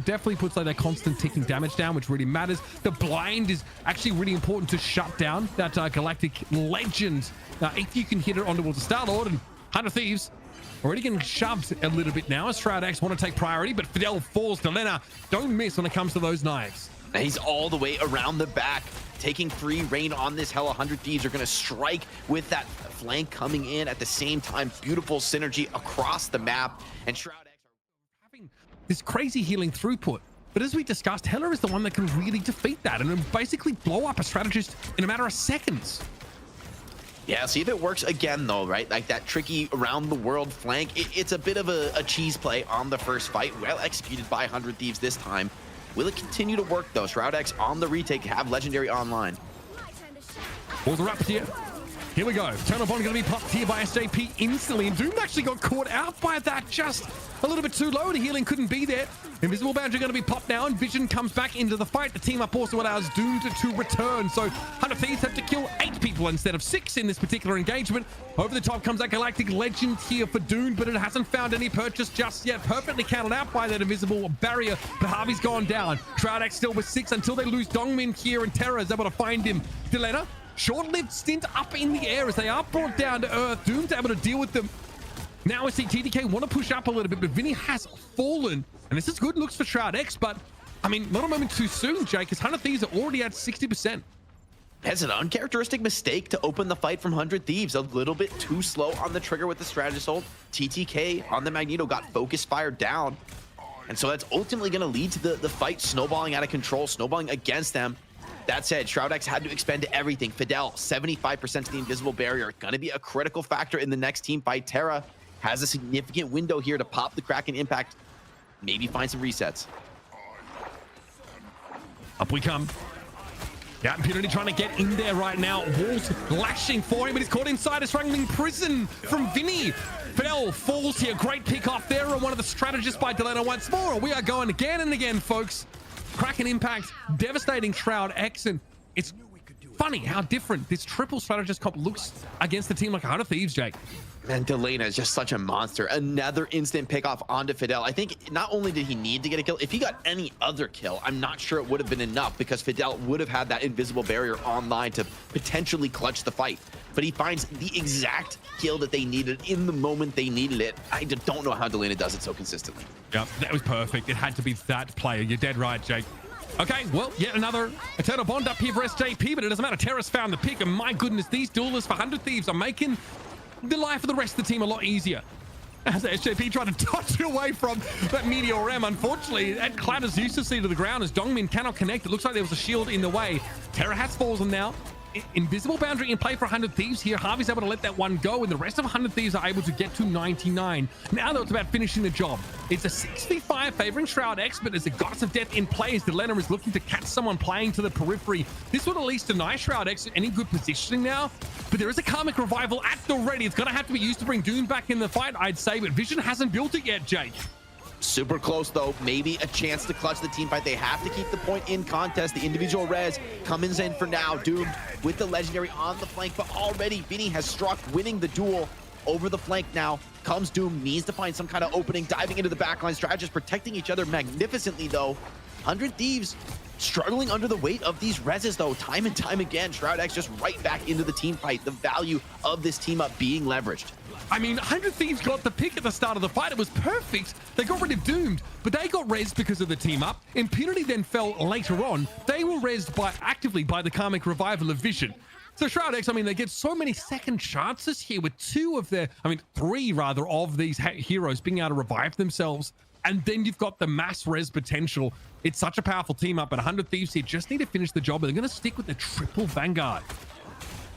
definitely puts like that constant ticking damage down, which really matters. The blind is actually really important to shut down that Galactic Legend. If you can hit it onto the Star-Lord, and 100 Thieves already getting shoved a little bit now as Shroud-X want to take priority, but Fidel falls. Delena don't miss when it comes to those knives. He's all the way around the back, taking free reign on this hell. 100 Thieves are going to strike with that flank coming in at the same time. Beautiful synergy across the map, and Shroud-X are having this crazy healing throughput. But as we discussed, Heller is the one that can really defeat that and basically blow up a strategist in a matter of seconds. Yeah, see if it works again though, right? Like that tricky around the world flank. It's a bit of a cheese play on the first fight. Well executed by 100 Thieves this time. Will it continue to work though? Shroud-X on the retake, have Legendary online. Pause the wrap here. Here we go. Turn up on going to be popped here by SJP instantly. And Doom actually got caught out by that just a little bit too low. The healing couldn't be there. Invisible boundary going to be popped now, and Vision comes back into the fight. The team up also allows Doom to return. So 100 Thieves have to kill 8 people instead of 6 in this particular engagement. Over the top comes that Galactic Legend here for Doom, but it hasn't found any purchase just yet. Perfectly counted out by that invisible barrier, but Harvey's gone down. Shroud-X still with 6 until they lose Dongmin here, and Terra is able to find him. Delena, short-lived stint up in the air as they are brought down to earth. Doom's able to deal with them. Now we see TDK want to push up a little bit, but Vinny has fallen. And this is good looks for Shroud-X, but I mean, not a moment too soon, Jake, because 100 Thieves are already at 60%. That's an uncharacteristic mistake to open the fight from 100 Thieves. A little bit too slow on the trigger with the strategist ult. TTK on the Magneto got focus fired down. And so that's ultimately going to lead to the fight snowballing out of control, snowballing against them. That said, Shroud-X had to expend everything. Fidel, 75% to the invisible barrier. Going to be a critical factor in the next team fight. Terra has a significant window here to pop the Kraken impact. Maybe find some resets. Up we come. Yeah, Impunity trying to get in there right now. Walls lashing for him, but he's caught inside a strangling prison from Vinny. Fidel falls here. Great pick off there on one of the strategists by Delena once more. We are going again and again, folks. Kraken impact, devastating Shroud-X, and it's funny how different this triple strategist comp looks against a team like 100 Thieves, Jake. And Delena is just such a monster. Another instant pick off onto Fidel. I think not only did he need to get a kill, if he got any other kill, I'm not sure it would have been enough because Fidel would have had that invisible barrier online to potentially clutch the fight. But he finds the exact kill that they needed in the moment they needed it. I just don't know how Delena does it so consistently. Yep, that was perfect. It had to be that player. You're dead right, Jake. Okay, well, yet another Eternal Bond up here for SJP, but it doesn't matter. Terra's found the pick, and my goodness, these duelists for 100 Thieves are making the life of the rest of the team a lot easier. As SJP tried to dodge away from that Meteor M, unfortunately, that clatters uselessly to the ground as Dongmin cannot connect. It looks like there was a shield in the way. Terra has fallen now. Invisible boundary in play for 100 Thieves here. Harvey's able to let that one go, and the rest of 100 Thieves are able to get to 99. Now, though, it's about finishing the job. It's a 6v5 favoring Shroud-X, but as the Goddess of Death in play, as Delena is looking to catch someone playing to the periphery. This would at least deny Shroud-X any good positioning now, but there is a Karmic Revival at the ready. It's going to have to be used to bring Doom back in the fight, I'd say, but Vision hasn't built it yet, Jake. Super close though, maybe a chance to clutch the team fight. They have to keep the point in contest. The individual res comes in for now. Doom with the legendary on the flank, but already Vinny has struck, winning the duel over the flank now. Comes Doom, needs to find some kind of opening, diving into the backline. Strategists protecting each other magnificently though. 100 Thieves struggling under the weight of these reses though, time and time again. Shroud-X just right back into the team fight. The value of this team up being leveraged. I mean, 100 Thieves got the pick at the start of the fight. It was perfect. They got rid of Doomed, but they got rezzed because of the team up. Impunity then fell later on. They were rezzed actively by the Karmic Revival of Vision. So Shroud-X, I mean, they get so many second chances here with three rather, of these heroes being able to revive themselves. And then you've got the mass res potential. It's such a powerful team up, but 100 Thieves here just need to finish the job, and they're going to stick with the triple Vanguard.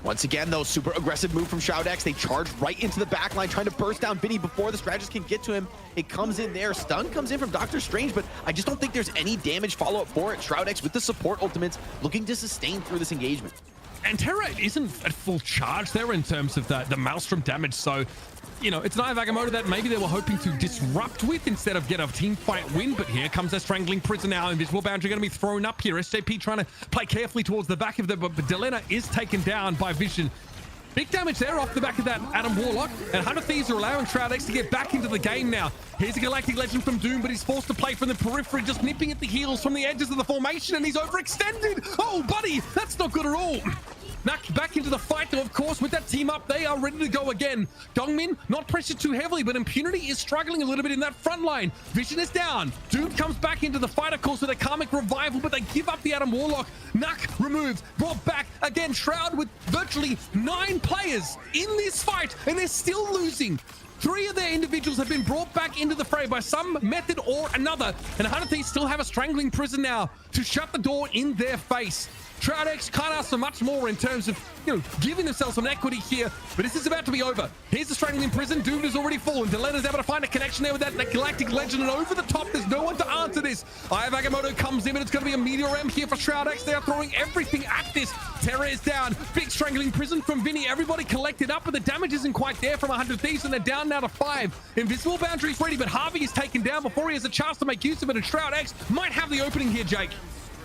Once again, though, super aggressive move from Shroud-X. They charge right into the backline, trying to burst down Vinny before the strategist can get to him. It comes in there. Stun comes in from Doctor Strange, but I just don't think there's any damage follow-up for it. Shroud-X with the support ultimates, looking to sustain through this engagement. And Terra isn't at full charge there in terms of the Maelstrom damage, so you know, it's an Eye of Agamotto that maybe they were hoping to disrupt with instead of get a team fight win. But here comes a strangling prison now. Invisible boundary going to be thrown up here. SJP trying to play carefully towards the back of them, but Delena is taken down by Vision. Big damage there off the back of that Adam Warlock. And 100Thieves are allowing Shroud-X to get back into the game now. Here's a Galactic Legend from Doom, but he's forced to play from the periphery, just nipping at the heels from the edges of the formation, and he's overextended. Oh, buddy, that's not good at all. Nak back into the fight, though, of course, with that team up, they are ready to go again. Dongmin, not pressured too heavily, but Impunity is struggling a little bit in that front line. Vision is down. Doom comes back into the fight, of course, with a Karmic Revival, but they give up the Adam Warlock. Nak removed, brought back. Again, Shroud with virtually 9 players in this fight, and they're still losing. 3 of their individuals have been brought back into the fray by some method or another, and 100Thieves still have a strangling prison now to shut the door in their face. Shroud-X can't ask for much more in terms of, giving themselves some equity here, but this is about to be over. Here's the strangling prison. Doom has already fallen. Delena's able to find a connection there with that Galactic Legend, and over the top, there's no one to answer this. Eye of Agamotto comes in, and it's going to be a Meteor M here for Shroud-X. They are throwing everything at this. Terra is down. Big strangling prison from Vinny. Everybody collected up, but the damage isn't quite there from 100Thieves, and they're down now to 5. Invisible Boundary's ready, but Harvey is taken down before he has a chance to make use of it, and Shroud-X might have the opening here, Jake.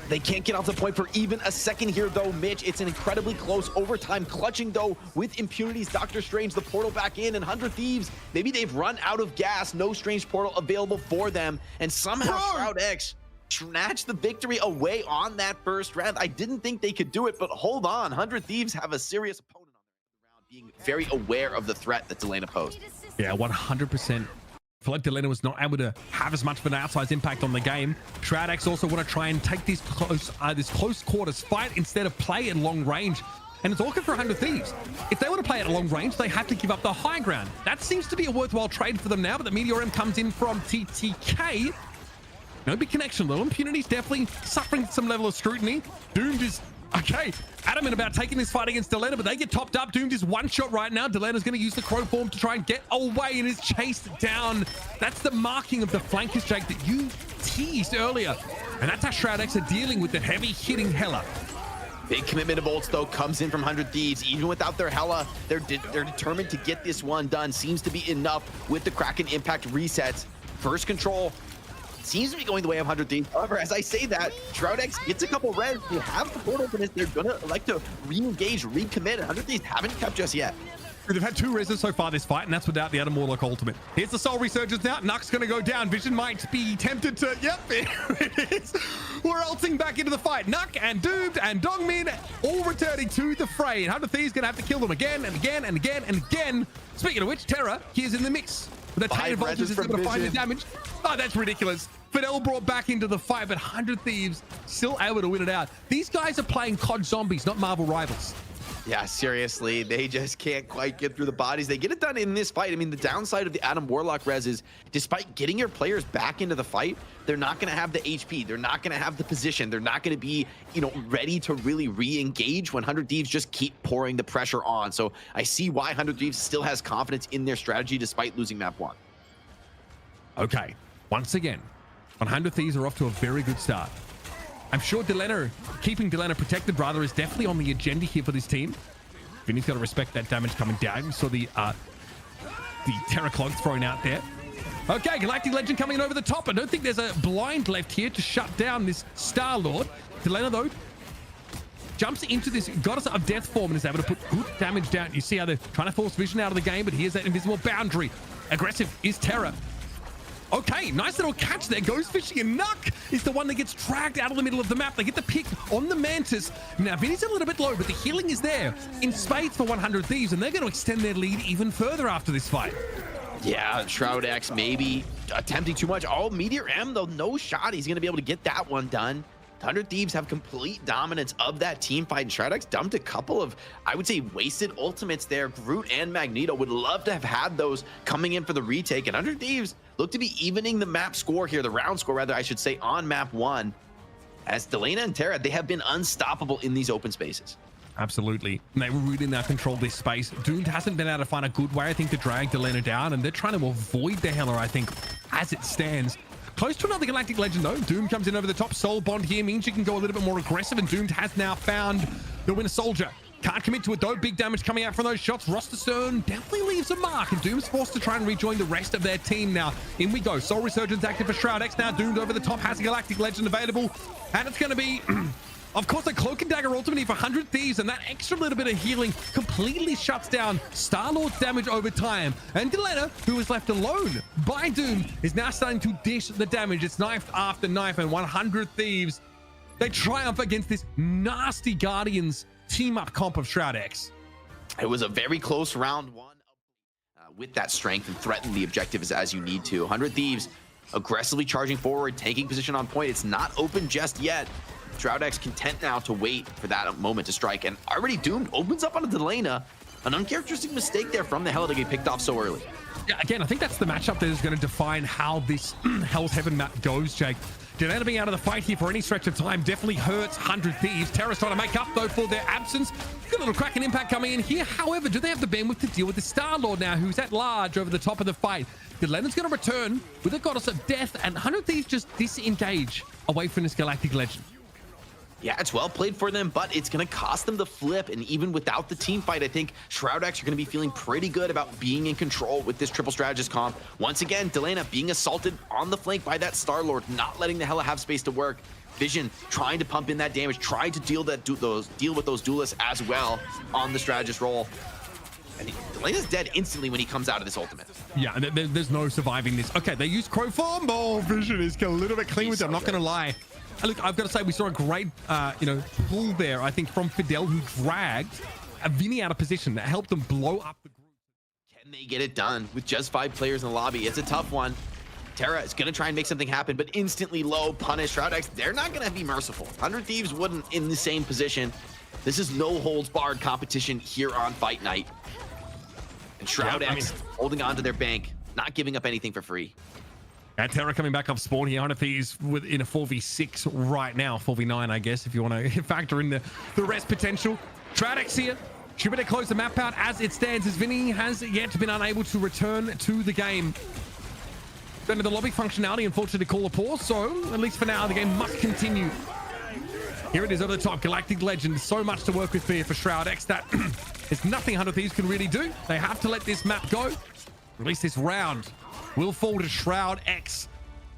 They can't get off the point for even a second here, though, Mitch. It's an incredibly close overtime. Clutching, though, with Impunity's Doctor Strange, the portal back in, and 100Thieves, maybe they've run out of gas. No Strange portal available for them, and somehow Shroud-X snatched the victory away on that first round. I didn't think they could do it, but hold on. 100Thieves have a serious opponent on the round, being very aware of the threat that Delena posed. Yeah, 100%. I feel like Delena was not able to have as much of an outsized impact on the game. Shroud-X also want to try and take this close quarters fight instead of play at long range. And it's awkward for 100Thieves. If they want to play at long range, they have to give up the high ground. That seems to be a worthwhile trade for them now, but the Meteor M comes in from TTK. No big connection, though. Impunity's definitely suffering some level of scrutiny. Doomed is... Okay, adamant about taking this fight against Delena, but they get topped up. Doomed is one shot right now. Delena's going to use the crow form to try and get away and is chased down. That's the marking of the flankers, Jake, that you teased earlier. And that's how Shroud-X are dealing with the heavy hitting Hela. Big commitment of ults, though, comes in from 100Thieves. Even without their Hela, they're determined to get this one done. Seems to be enough with the Kraken impact resets. First control seems to be going the way of 100Thieves. However, as I say that, Shroud-X gets a couple res. They have the portal openness. They're going to like to re-engage, recommit. 100Thieves haven't kept just yet. They've had 2 reses so far this fight, and that's without the Adam Warlock ultimate. Here's the Soul Resurgence now. Nuck's going to go down. Vision might be tempted to... Yep, it is. We're ulting back into the fight. Nuck and Doomed and Dongmin all returning to the fray. And 100Thieves going to have to kill them again and again and again and again. Speaking of which, Terra, here's in the mix. The Tainted Vultures is able to find the damage. Oh, that's ridiculous. Fidel brought back into the fight, but 100Thieves still able to win it out. These guys are playing COD zombies, not Marvel Rivals. Yeah, seriously, they just can't quite get through the bodies. They get it done in this fight. I mean, the downside of the Adam Warlock res is, despite getting your players back into the fight, they're not going to have the HP. They're not going to have the position. They're not going to be, ready to really re-engage when 100Thieves just keep pouring the pressure on. So I see why 100Thieves still has confidence in their strategy despite losing map 1. Okay, once again, 100Thieves are off to a very good start. I'm sure keeping Delena protected rather is definitely on the agenda here for this team. Vinny's got to respect that damage coming down. You saw the Terra Clog thrown out there. Okay, Galactic Legend coming in over the top. I don't think there's a blind left here to shut down this Star-Lord. Delena, though, jumps into this Goddess of Death form and is able to put good damage down. You see how they're trying to force Vision out of the game, but here's that invisible boundary. Aggressive is Terra. Okay, nice little catch there. Goes fishing, and Nuck is the one that gets dragged out of the middle of the map. They get the pick on the Mantis. Now, Vinny's a little bit low, but the healing is there in spades for 100Thieves, and they're going to extend their lead even further after this fight. Yeah, Shroud-X maybe attempting too much. Oh, Meteor M, though, no shot. He's going to be able to get that one done. 100Thieves have complete dominance of that team fight, and Shroud-X dumped a couple of, I would say, wasted ultimates there. Groot and Magneto would love to have had those coming in for the retake, and 100Thieves look to be evening the map score here, the round score rather, I should say, on map 1. As Delena and Terra, they have been unstoppable in these open spaces. Absolutely. And they really now control this space. Doomed hasn't been able to find a good way, I think, to drag Delena down, and they're trying to avoid the Hela, I think, as it stands. Close to another Galactic Legend, though. Doom comes in over the top. Soul Bond here means you can go a little bit more aggressive, and Doomed has now found the Winter Soldier. Can't commit to it, though. Big damage coming out from those shots. Rosterstone definitely leaves a mark, and Doom's forced to try and rejoin the rest of their team now. In we go. Soul Resurgence active for Shroud-X now. Doomed over the top, has a Galactic Legend available, and it's going to be... Of course, a Cloak and Dagger ultimate for 100 Thieves, and that extra little bit of healing completely shuts down Star-Lord's damage over time. And Delena, who was left alone by Doom, is now starting to dish the damage. It's knife after knife, and 100 Thieves, they triumph against this nasty Guardians team-up comp of Shroud-X. It was a very close round one with that strength and threaten the objectives as you need to. 100 Thieves aggressively charging forward, taking position on point. It's not open just yet. Shroud-X content now to wait for that moment to strike, and already Doomed opens up on a Delena. An uncharacteristic mistake there from the Hela to get picked off so early. Yeah, again, I think that's the matchup that is going to define how this Hell's Heaven map goes, Jake. Delena being out of the fight here for any stretch of time definitely hurts 100 Thieves. Terra's trying to make up, though, for their absence. Good little Kraken impact coming in here. However, do they have the bandwidth to deal with the Star-Lord now, who's at large over the top of the fight? Delena's going to return with a Goddess of Death, and 100 Thieves just disengage away from this Galactic Legend. Yeah, it's well played for them, but it's going to cost them the flip. And even without the team fight, I think Shroud-X are going to be feeling pretty good about being in control with this triple strategist comp. Once again, Delena being assaulted on the flank by that Star-Lord, not letting the Hela have space to work. Vision trying to pump in that damage, trying to deal with those duelists as well on the strategist role. And Delena's dead instantly when he comes out of this ultimate. Yeah, there's no surviving this. Okay, they use Crow Form. Oh, Vision is a little bit clean with it. I'm not going to lie. Look, I've got to say, we saw a great, pull there, I think, from Fidel, who dragged Vinny out of position that helped them blow up the group. Can they get it done with just 5 players in the lobby? It's a tough one. Terra is going to try and make something happen, but instantly low punish. Shroud-X, they're not going to be merciful. 100 Thieves wouldn't in the same position. This is no holds barred competition here on Fight Night. And Shroud-X holding on to their bank, not giving up anything for free. And Terra coming back off spawn here. 100 Thieves in a 4v6 right now. 4v9, I guess, if you want to factor in the rest potential. Shroud-X here. Should better close the map out as it stands, as Vinny has yet been unable to return to the game. Then the lobby functionality, unfortunately, to call a pause. So, at least for now, the game must continue. Here it is over the top. Galactic Legend. So much to work with here for Shroud-X. That is nothing 100 Thieves can really do. They have to let this map go. At least this round will fall to Shroud-X.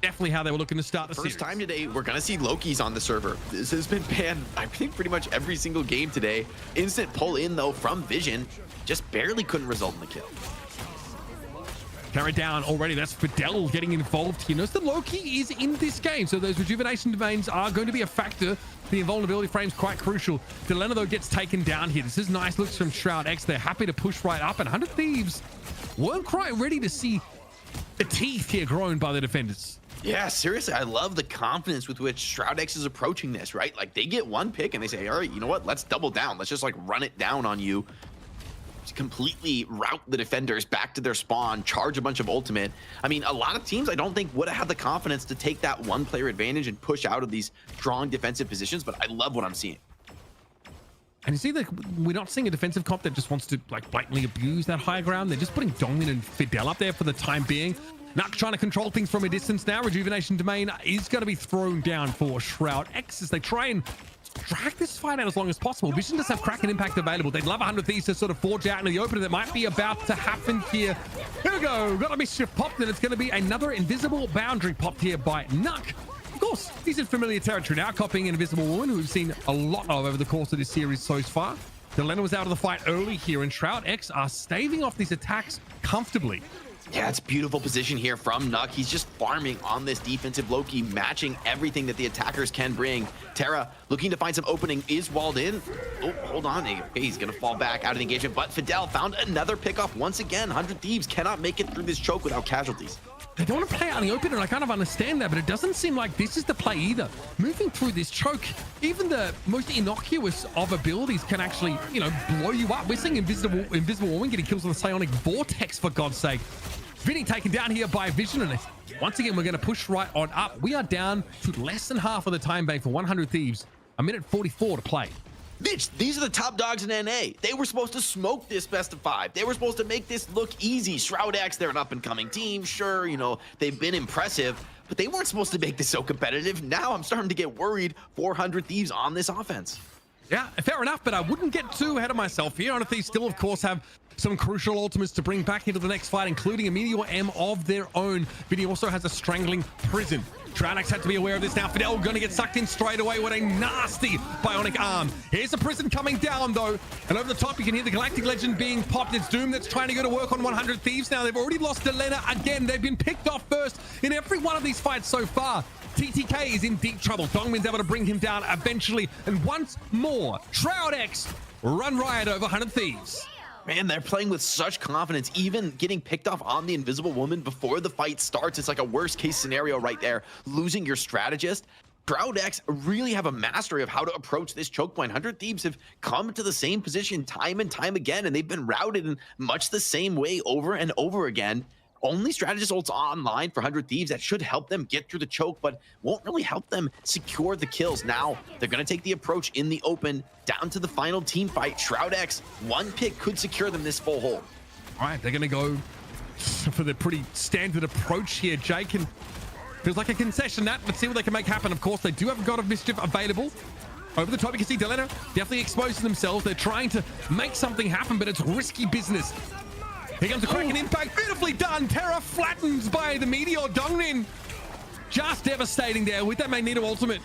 Definitely how they were looking to start the series. First time today, we're going to see Loki's on the server. This has been banned, I think, pretty much every single game today. Instant pull in, though, from Vision. Just barely couldn't result in the kill. Carried down already. That's Fidel getting involved here. Notice that Loki is in this game, so those rejuvenation domains are going to be a factor. The invulnerability frame's quite crucial. Delena, though, gets taken down here. This is nice looks from Shroud-X. They're happy to push right up, and 100 Thieves weren't quite ready to see the teeth here grown by the defenders. Yeah, seriously, I love the confidence with which Shroud-X is approaching this, right? Like, they get one pick and they say, all right, you know what? Let's double down. Let's just, like, run it down on you. To completely route the defenders back to their spawn, charge a bunch of ultimate. I mean, a lot of teams I don't think would have had the confidence to take that one player advantage and push out of these strong defensive positions, but I love what I'm seeing. And you see that we're not seeing a defensive comp that just wants to like blatantly abuse that high ground. They're just putting Dongmin and Fidel up there for the time being. Nuck trying to control things from a distance now. Rejuvenation domain is going to be thrown down for Shroud-X as they try and drag this fight out as long as possible. Vision does have Kraken impact available. They'd love 100 Thieves to sort of forge out into the opening that might be about to happen here. Here we go. Got a mischief popped, and it's going to be another invisible boundary popped here by Nuck. Of course, he's in familiar territory now, copying an Invisible Woman, who we've seen a lot of over the course of this series so far. Delena was out of the fight early here, and Shroud-X are staving off these attacks comfortably. Yeah, it's beautiful position here from Nuck. He's just farming on this defensive Loki, matching everything that the attackers can bring. Terra looking to find some opening, is walled in. Oh, hold on. Okay, he's going to fall back out of the engagement, but Fidel found another pickoff once again. 100 Thieves cannot make it through this choke without casualties. They don't want to play out in the open, and I kind of understand that, but it doesn't seem like this is the play either. Moving through this choke, even the most innocuous of abilities can actually, blow you up. We're seeing Invisible Woman getting kills on the Psionic Vortex, for God's sake. Vinny taken down here by Vision, and once again, we're going to push right on up. We are down to less than half of the time bank for 100 Thieves. A minute 44 to play. Bitch, these are the top dogs in NA. They were supposed to smoke this best of 5. They were supposed to make this look easy. Shroud-X, they're an up-and-coming team. Sure, they've been impressive, but they weren't supposed to make this so competitive. Now I'm starting to get worried. 400 Thieves on this offense. Yeah, fair enough, but I wouldn't get too ahead of myself here. 100 Thieves still, of course, have some crucial ultimates to bring back into the next fight, including a Meteor M of their own. Vinny also has a Strangling Prison. Shroud-X had to be aware of this now. Fidel going to get sucked in straight away with a nasty bionic arm. Here's the prison coming down, though. And over the top, you can hear the Galactic Legend being popped. It's Doom that's trying to go to work on 100 Thieves now. They've already lost Delena again. They've been picked off first in every one of these fights so far. TTK is in deep trouble. Dongmin's able to bring him down eventually. And once more, Shroud-X run riot over 100 Thieves. Man, they're playing with such confidence, even getting picked off on the Invisible Woman before the fight starts. It's like a worst case scenario right there, losing your strategist. Shroud-X really have a mastery of how to approach this choke point. 100 Thieves have come to the same position time and time again, and they've been routed in much the same way over and over again. Only strategist ults online for 100 Thieves that should help them get through the choke, but won't really help them secure the kills. Now, they're going to take the approach in the open, down to the final team fight. Shroud-X, one pick could secure them this full hold. All right, they're going to go for the pretty standard approach here, Jake, and feels like a concession that. Let's see what they can make happen. Of course, they do have a God of Mischief available. Over the top, you can see Delena definitely exposing themselves. They're trying to make something happen, but it's risky business. Here comes the Kraken impact. Beautifully done. Terra flattens by the Meteor. Dongmin just devastating there with that Magneto ultimate.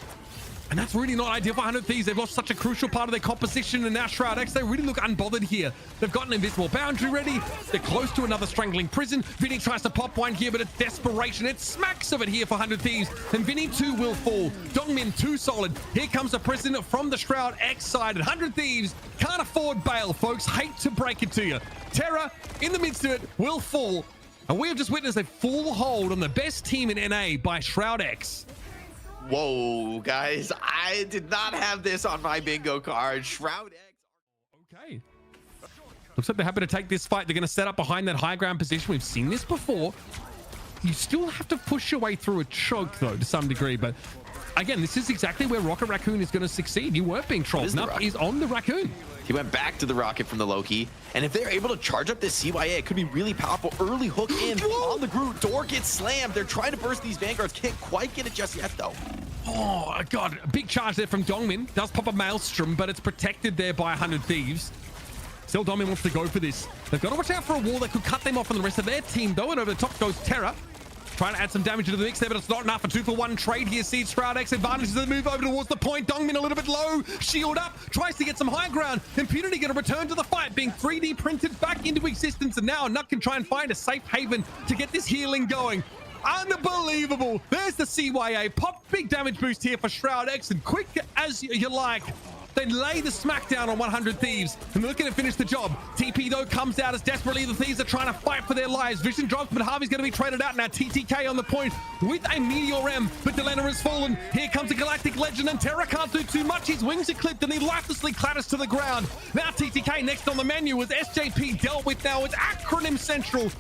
And that's really not ideal for 100 Thieves. They've lost such a crucial part of their composition, and now Shroud-X, they really look unbothered here. They've got an invisible boundary ready. They're close to another strangling prison. Vinny tries to pop one here, but it's desperation. It smacks of it here for 100 Thieves, and Vinny too will fall. Dongmin too solid. Here comes a prison from the Shroud-X side, and 100 Thieves can't afford bail, folks. Hate to break it to you. Terra, in the midst of it, will fall. And we have just witnessed a full hold on the best team in NA by Shroud-X. Whoa, guys, I did not have this on my bingo card. Shroud-X. Okay. Looks like they're happy to take this fight. They're going to set up behind that high ground position. We've seen this before. You still have to push your way through a choke, though, to some degree. But again, this is exactly where Rocket Raccoon is going to succeed. You weren't being trolled. Nup is on the Raccoon. He went back to the Rocket from the Loki. And if they're able to charge up this CYA, it could be really powerful. Early hook in on the Groot. Door gets slammed. They're trying to burst these Vanguards. Can't quite get it just yet, though. Oh, God. A big charge there from Dongmin. Does pop a Maelstrom, but it's protected there by 100 Thieves. Still, Dongmin wants to go for this. They've got to watch out for a wall that could cut them off from the rest of their team, though. And over the top goes Terra. Trying to add some damage into the mix there, but it's not enough. A 2-for-1 trade here. Sees Shroud-X advantages the move over towards the point. Dongmin a little bit low. Shield up. Tries to get some high ground. Impunity going to return to the fight, being 3D printed back into existence. And now Nut can try and find a safe haven to get this healing going. Unbelievable. There's the CYA. Pop big damage boost here for Shroud-X. And quick as you like, they lay the smackdown on 100 Thieves, and they're looking to finish the job. TP, though, comes out as desperately the Thieves are trying to fight for their lives. Vision drops, but Harvey's going to be traded out. Now TTK on the point with a Meteor M, but Delena has fallen. Here comes a Galactic Legend, and Terra can't do too much. His wings are clipped, and he lifelessly clatters to the ground. Now TTK next on the menu with SJP dealt with now. It's Acronym Central.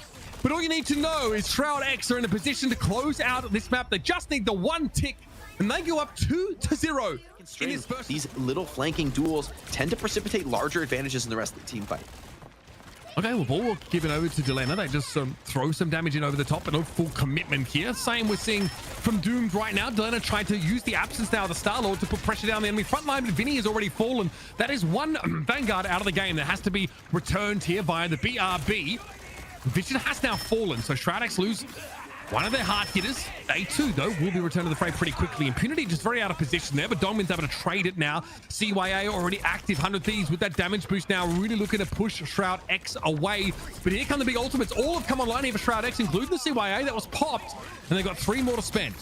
But all you need to know is Shroud-X are in a position to close out this map. They just need the one tick, and they go up 2-0. These little flanking duels tend to precipitate larger advantages in the rest of the team fight. Okay, well, ball will give it over to Delena. They just throw some damage in over the top, but no full commitment here. Same we're seeing from Doomed right now. Delena tried to use the absence now of the Star-Lord to put pressure down the enemy front line, but Vinny has already fallen. That is one Vanguard out of the game that has to be returned here via the BRB. Vision has now fallen, so Shroud-X lose one of their hard hitters. They too, though, will be returned to the fray pretty quickly. Impunity just very out of position there, but Dongmin's able to trade it now. CYA already active. 100 Thieves with that damage boost now, really looking to push Shroud-X away. But here come the big ultimates. All have come online here for Shroud-X, including the CYA that was popped, and they've got 3 more to spend.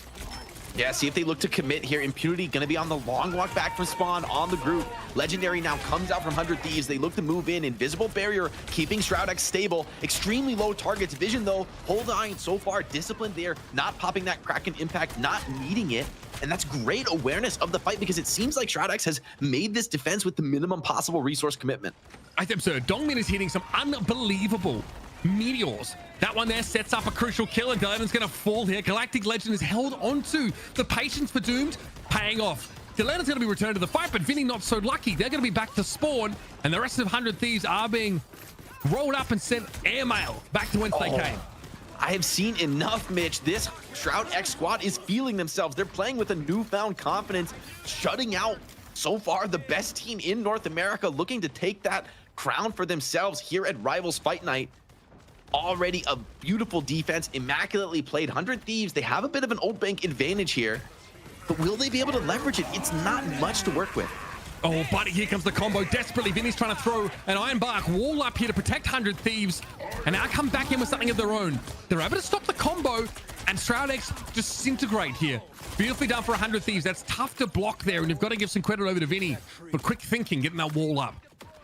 Yeah, see if they look to commit here. Impunity going to be on the long walk back from spawn on the group. Legendary now comes out from 100 Thieves. They look to move in. Invisible barrier keeping Shroud-X stable. Extremely low targets. Vision, though, hold on so far. Disciplined there. Not popping that Kraken impact. Not needing it. And that's great awareness of the fight because it seems like Shroud-X has made this defense with the minimum possible resource commitment. I think so. Dongmin is hitting some unbelievable meteors. That one there sets up a crucial kill, and Delena's going to fall here. Galactic Legend is held onto the patience for Doomed, paying off. Delena's going to be returned to the fight, but Vinny not so lucky. They're going to be back to spawn, and the rest of 100 Thieves are being rolled up and sent airmail back to whence they came. I have seen enough, Mitch. This Shroud-X squad is feeling themselves. They're playing with a newfound confidence, shutting out so far the best team in North America, looking to take that crown for themselves here at Rivals Fight Night. Already a beautiful defense, immaculately played. 100 Thieves, they have a bit of an old bank advantage here, but will they be able to leverage it? It's not much to work with. Oh, buddy, here comes the combo. Desperately, Vinny's trying to throw an Iron Bark wall up here to protect 100 Thieves, and now come back in with something of their own. They're able to stop the combo, and Shroud-X disintegrate here. Beautifully done for 100 Thieves. That's tough to block there, and you've got to give some credit over to Vinny for quick thinking, getting that wall up.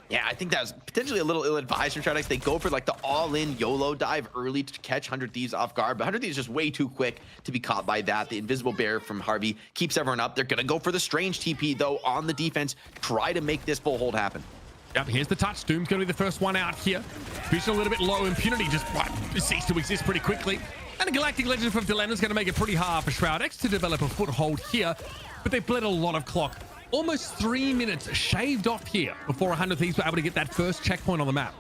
Yeah, I think that was potentially a little ill-advised from Shroud-X. They go for like the all-in YOLO dive early to catch 100 Thieves off guard, but 100 Thieves is just way too quick to be caught by that. The invisible bear from Harvey keeps everyone up. They're gonna go for the strange TP though on the defense, try to make this full hold happen. Yep, here's the touch. Doom's gonna be the first one out here. Vision a little bit low. Impunity just ceased to exist pretty quickly. And a Galactic Legend from Delena is gonna make it pretty hard for Shroud-X to develop a foothold here, but they bled a lot of clock. Almost 3 minutes shaved off here before 100 Thieves were able to get that first checkpoint on the map.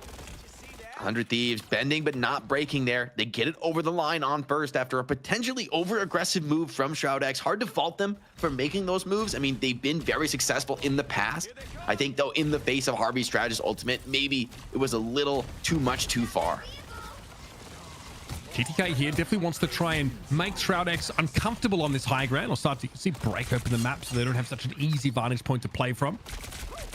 100 Thieves bending but not breaking there. They get it over the line on first after a potentially over-aggressive move from Shroud-X. Hard to fault them for making those moves. I mean, they've been very successful in the past. I think, though, in the face of Harvey's Strategist Ultimate, maybe it was a little too much too far. TTK here definitely wants to try and make Shroud-X uncomfortable on this high ground, or start to see break open the map so they don't have such an easy vantage point to play from.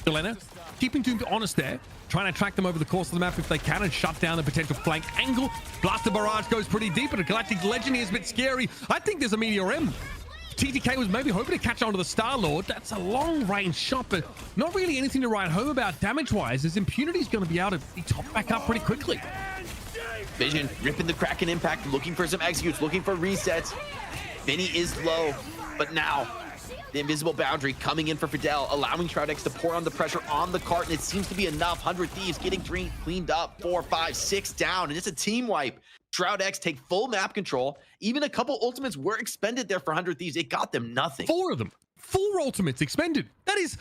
Delena keeping Doom honest there, trying to track them over the course of the map if they can and shut down the potential flank angle. Blaster Barrage goes pretty deep, but a Galactic Legend is a bit scary. I think there's a Meteor M. TTK was maybe hoping to catch on to the Star-Lord. That's a long-range shot, but not really anything to write home about damage-wise, as Impunity's going to be able to be topped back up pretty quickly. Vision ripping the Kraken impact, looking for some executes, looking for resets. Vinny is low, but now the invisible boundary coming in for Fidel, allowing Shroud-X to pour on the pressure on the cart, and it seems to be enough. 100 Thieves getting cleaned up, 4, 5, 6 down, and it's a team wipe. Shroud-X take full map control. Even a couple ultimates were expended there for 100 Thieves. It got them nothing. 4 of them. 4 ultimates expended. That is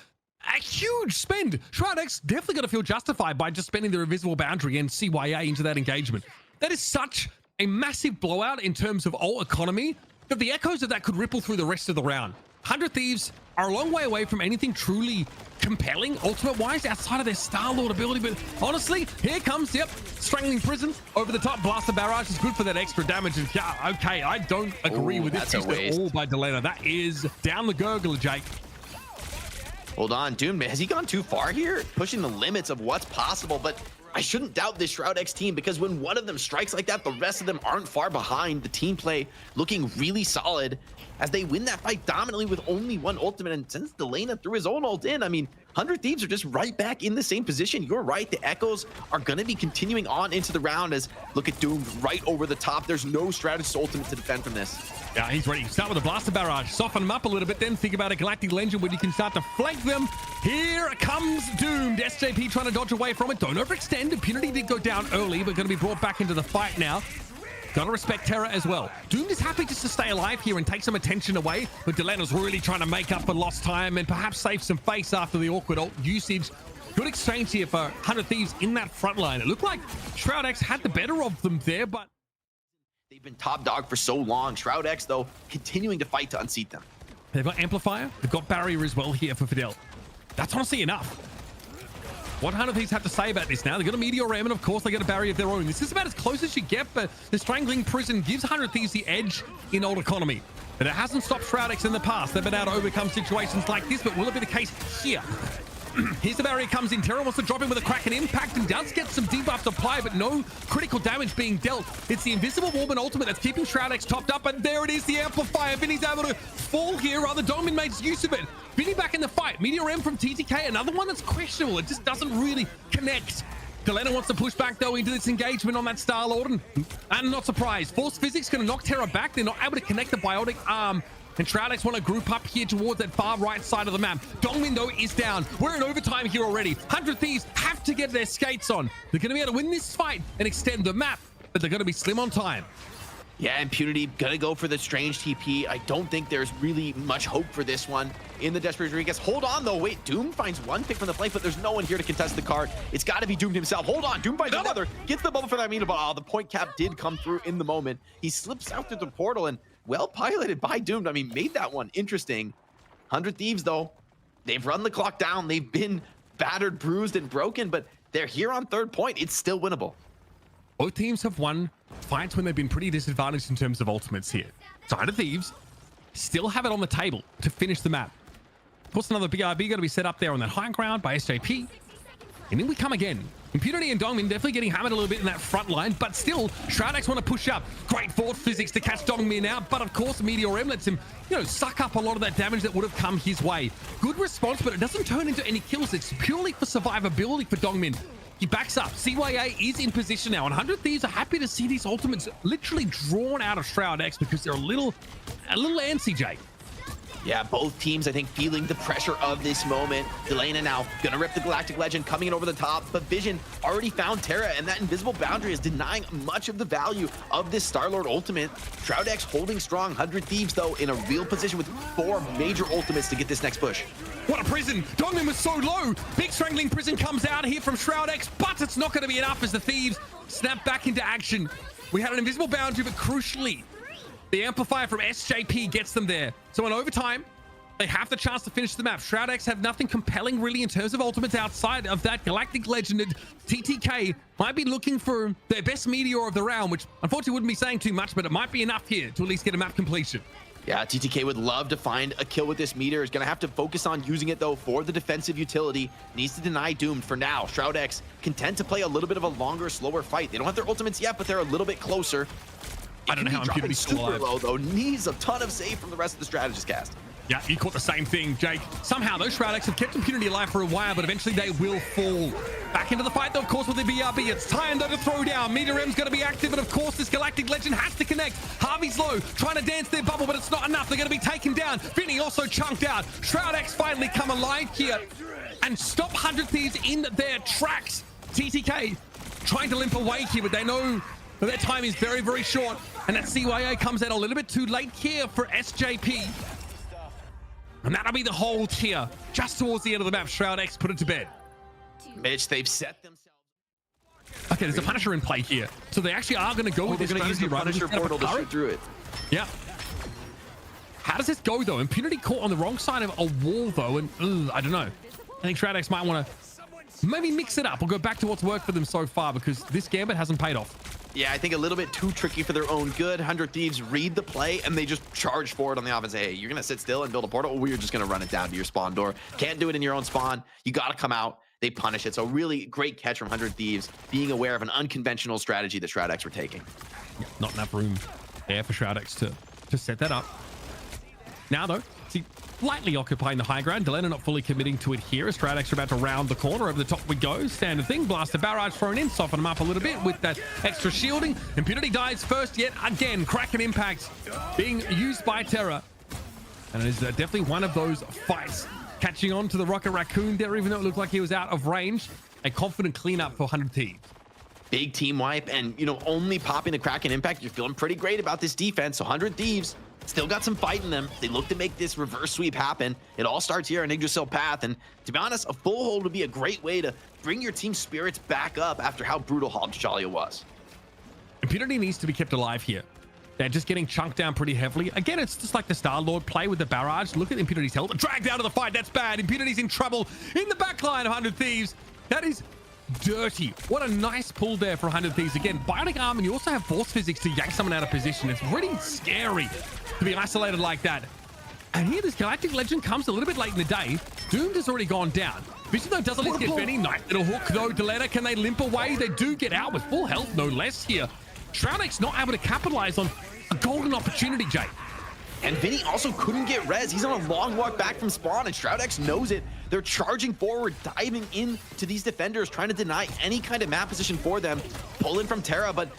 a huge spend. Shroud-X definitely going to feel justified by just spending their invisible boundary and CYA into that engagement. That is such a massive blowout in terms of ult economy that the echoes of that could ripple through the rest of the round. 100 Thieves are a long way away from anything truly compelling ultimate-wise outside of their Star-Lord ability, but honestly, here comes, yep, Strangling Prison over the top. Blaster Barrage is good for that extra damage, and yeah, okay, I don't agree with this use at all by Delena. That is down the gurgler, Jake. Hold on, Doom, has he gone too far here? Pushing the limits of what's possible, but I shouldn't doubt this Shroud-X team, because when one of them strikes like that, the rest of them aren't far behind. The team play looking really solid as they win that fight dominantly with only one ultimate. And since Delena threw his own ult in, I mean, 100 Thieves are just right back in the same position. You're right, the echoes are going to be continuing on into the round as look at Doom right over the top. There's no strategist ultimate to defend from this. Yeah, he's ready. Start with a Blaster Barrage, soften them up a little bit, then think about a Galactic Legend where you can start to flank them. Here comes Doomed. SJP trying to dodge away from it. Don't overextend. Impunity did go down early, but going to be brought back into the fight now. Gotta respect Terra as well. Doomed is happy just to stay alive here and take some attention away, but Delena's really trying to make up for lost time and perhaps save some face after the awkward ult usage. Good exchange here for 100 Thieves in that front line. It looked like Shroud-X had the better of them there, but they've been top dog for so long. Shroud-X, though, continuing to fight to unseat them. They've got Amplifier. They've got Barrier as well here for Fidel. That's honestly enough. What 100 Thieves have to say about this now? They've got a Meteor Ram, and of course they got a Barrier of their own. This is about as close as you get, but the Strangling Prison gives 100 Thieves the edge in ult economy. But it hasn't stopped Shroud-X in the past. They've been able to overcome situations like this, but will it be the case here? Here's the Barrier comes in. Terra wants to drop in with a Kraken impact and does get some debuff apply, but no critical damage being dealt. It's the Invisible Warman ultimate that's keeping Shroud-X topped up, and there it is, the Amplifier. Vinny's able to fall here, rather Domin makes use of it. Vinny back in the fight. Meteor M from TTK, another one that's questionable. It just doesn't really connect. Delena wants to push back, though, into this engagement on that Star-Lord, and not surprised. Force Physics going to knock Terra back. They're not able to connect the Biotic Arm. And Shroud-X want to group up here towards that far right side of the map. Dongmin, though, is down. We're in overtime here already. 100 Thieves have to get their skates on. They're going to be able to win this fight and extend the map, but they're going to be slim on time. Yeah, Impunity gonna go for the strange TP. I don't think there's really much hope for this one in the Desperate Rodriguez. Hold on, though. Wait, Doom finds one pick from the flank, but there's no one here to contest the card. It's got to be Doomed himself. Hold on, Doom finds another. Gets the bubble for that meter, but the point cap did come through in the moment. He slips out through the portal, and well piloted by Doomed. I mean, made that one interesting. 100 Thieves, though, they've run the clock down. They've been battered, bruised, and broken, but they're here on third point. It's still winnable. Both teams have won fights when they've been pretty disadvantaged in terms of ultimates here. So 100Thieves still have it on the table to finish the map. Of course, another BRB going to be set up there on that high ground by SJP. And then we come again. Impunity and Dongmin definitely getting hammered a little bit in that front line, but still, Shroud-X want to push up. Great force physics to catch Dongmin out, but of course, Meteor M lets him, suck up a lot of that damage that would have come his way. Good response, but it doesn't turn into any kills. It's purely for survivability for Dongmin. He backs up. CYA is in position now, and 100Thieves are happy to see these ultimates literally drawn out of Shroud-X because they're a little antsy, Jake. Yeah, both teams, I think, feeling the pressure of this moment. Delana now gonna rip the Galactic Legend, coming in over the top, but Vision already found Terra, and that invisible boundary is denying much of the value of this Star-Lord ultimate. Shroud-X holding strong. 100Thieves, though, in a real position with 4 major ultimates to get this next push. What a prison! Dongmin was so low! Big strangling prison comes out here from Shroud-X, but it's not going to be enough as the Thieves snap back into action. We had an invisible boundary, but crucially, the amplifier from SJP gets them there. So in overtime, they have the chance to finish the map. Shroud-X have nothing compelling really in terms of ultimates outside of that Galactic Legend. And TTK might be looking for their best meteor of the round, which unfortunately wouldn't be saying too much, but it might be enough here to at least get a map completion. Yeah, TTK would love to find a kill with this meteor. Is going to have to focus on using it, though, for the defensive utility. Needs to deny Doomed for now. Shroud-X content to play a little bit of a longer, slower fight. They don't have their ultimates yet, but they're a little bit closer. I don't know how Impunity's still alive. Super low, though. Needs a ton of save from the rest of the strategist cast. Yeah, he caught the same thing, Jake. Somehow, those Shroud-X have kept Impunity alive for a while, but eventually they will fall. Back into the fight, though, of course, with the BRB. It's Tyando to throw down. Meteor M's going to be active, and of course, this Galactic Legend has to connect. Harvey's low, trying to dance their bubble, but it's not enough. They're going to be taken down. Vinny also chunked out. Shroud-X finally come alive here and stop 100Thieves in their tracks. TTK trying to limp away here, but they know that their time is very, very short, and that CYA comes out a little bit too late here for SJP. And that'll be the hold here. Just towards the end of the map, Shroud-X put it to bed. Mitch, they've set themselves. Okay, there's a Punisher in play here. So they actually are going to go with this. They're going to use the Punisher portal to shoot through it. Yeah. How does this go, though? Impunity caught on the wrong side of a wall, though, and I don't know. I think Shroud-X might want to maybe mix it up or go back to what's worked for them so far, because this gambit hasn't paid off. Yeah, I think a little bit too tricky for their own good. 100Thieves read the play, and they just charge forward on the offense. Hey, you're going to sit still and build a portal, or we're just going to run it down to your spawn door. Can't do it in your own spawn. You got to come out. They punish it. So really great catch from 100Thieves, being aware of an unconventional strategy that Shroud-X were taking. Yeah, not enough room there for Shroud-X to set that up. Now, though, see, lightly occupying the high ground. Delena not fully committing to it here as Shroud-X are about to round the corner. Over the top we go. Standard thing. Blaster barrage thrown in. Soften them up a little bit with that extra shielding. Impunity dies first yet again. Kraken impact being used by Terra. And it is definitely one of those fights. Catching on to the Rocket Raccoon there, even though it looked like he was out of range. A confident cleanup for 100Thieves. Big team wipe, and, only popping the Kraken impact. You're feeling pretty great about this defense. So 100Thieves still got some fight in them. They look to make this reverse sweep happen. It all starts here on Yggdrasil Path, and to be honest, a full hold would be a great way to bring your team's spirits back up after how brutal Hobbs-Jalia was. Impunity needs to be kept alive here. They're just getting chunked down pretty heavily. Again, it's just like the Star-Lord play with the barrage. Look at Impunity's health. Dragged out of the fight. That's bad. Impunity's in trouble in the back line of 100Thieves. That is dirty. What a nice pull there for 100Thieves. Again, bionic arm, and you also have force physics to yank someone out of position. It's really scary to be isolated like that. And here, this Galactic Legend comes a little bit late in the day. Doomed has already gone down. Vision, though, does at least get Benny. Nice little hook, though. Delena, can they limp away? They do get out with full health, no less here. Shroud-X not able to capitalize on a golden opportunity, Jay. And Vinny also couldn't get res. He's on a long walk back from spawn, and Shroud-X knows it. They're charging forward, diving into these defenders, trying to deny any kind of map position for them. Pulling from Terra, but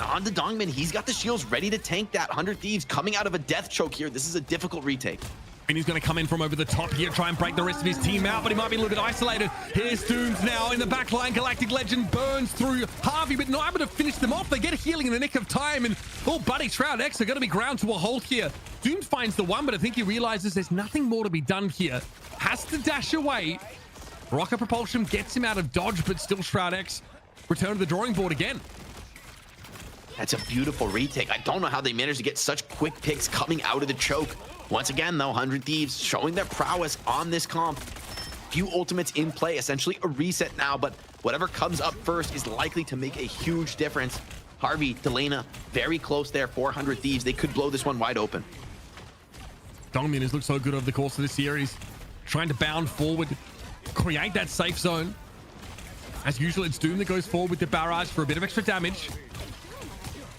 on the Dongmin, he's got the shields ready to tank that. 100Thieves coming out of a death choke here. This is a difficult retake. And he's going to come in from over the top here, try and break the rest of his team out, but he might be a little bit isolated. Here's Dooms now in the back line. Galactic Legend burns through Harvey, but not able to finish them off. They get healing in the nick of time, and buddy, Shroud-X are going to be ground to a halt here. Dooms finds the one, but I think he realizes there's nothing more to be done here. Has to dash away. Rocket propulsion gets him out of dodge, but still Shroud-X return to the drawing board again. That's a beautiful retake. I don't know how they managed to get such quick picks coming out of the choke. Once again, though, 100Thieves showing their prowess on this comp. Few ultimates in play, essentially a reset now, but Whatever comes up first is likely to make a huge difference. Harvey, Delena, very close there. 400 Thieves. They could blow this one wide open. Dongmin has looked so good over the course of this series. Trying to bound forward, create that safe zone. As usual, it's Doom that goes forward with the barrage for a bit of extra damage.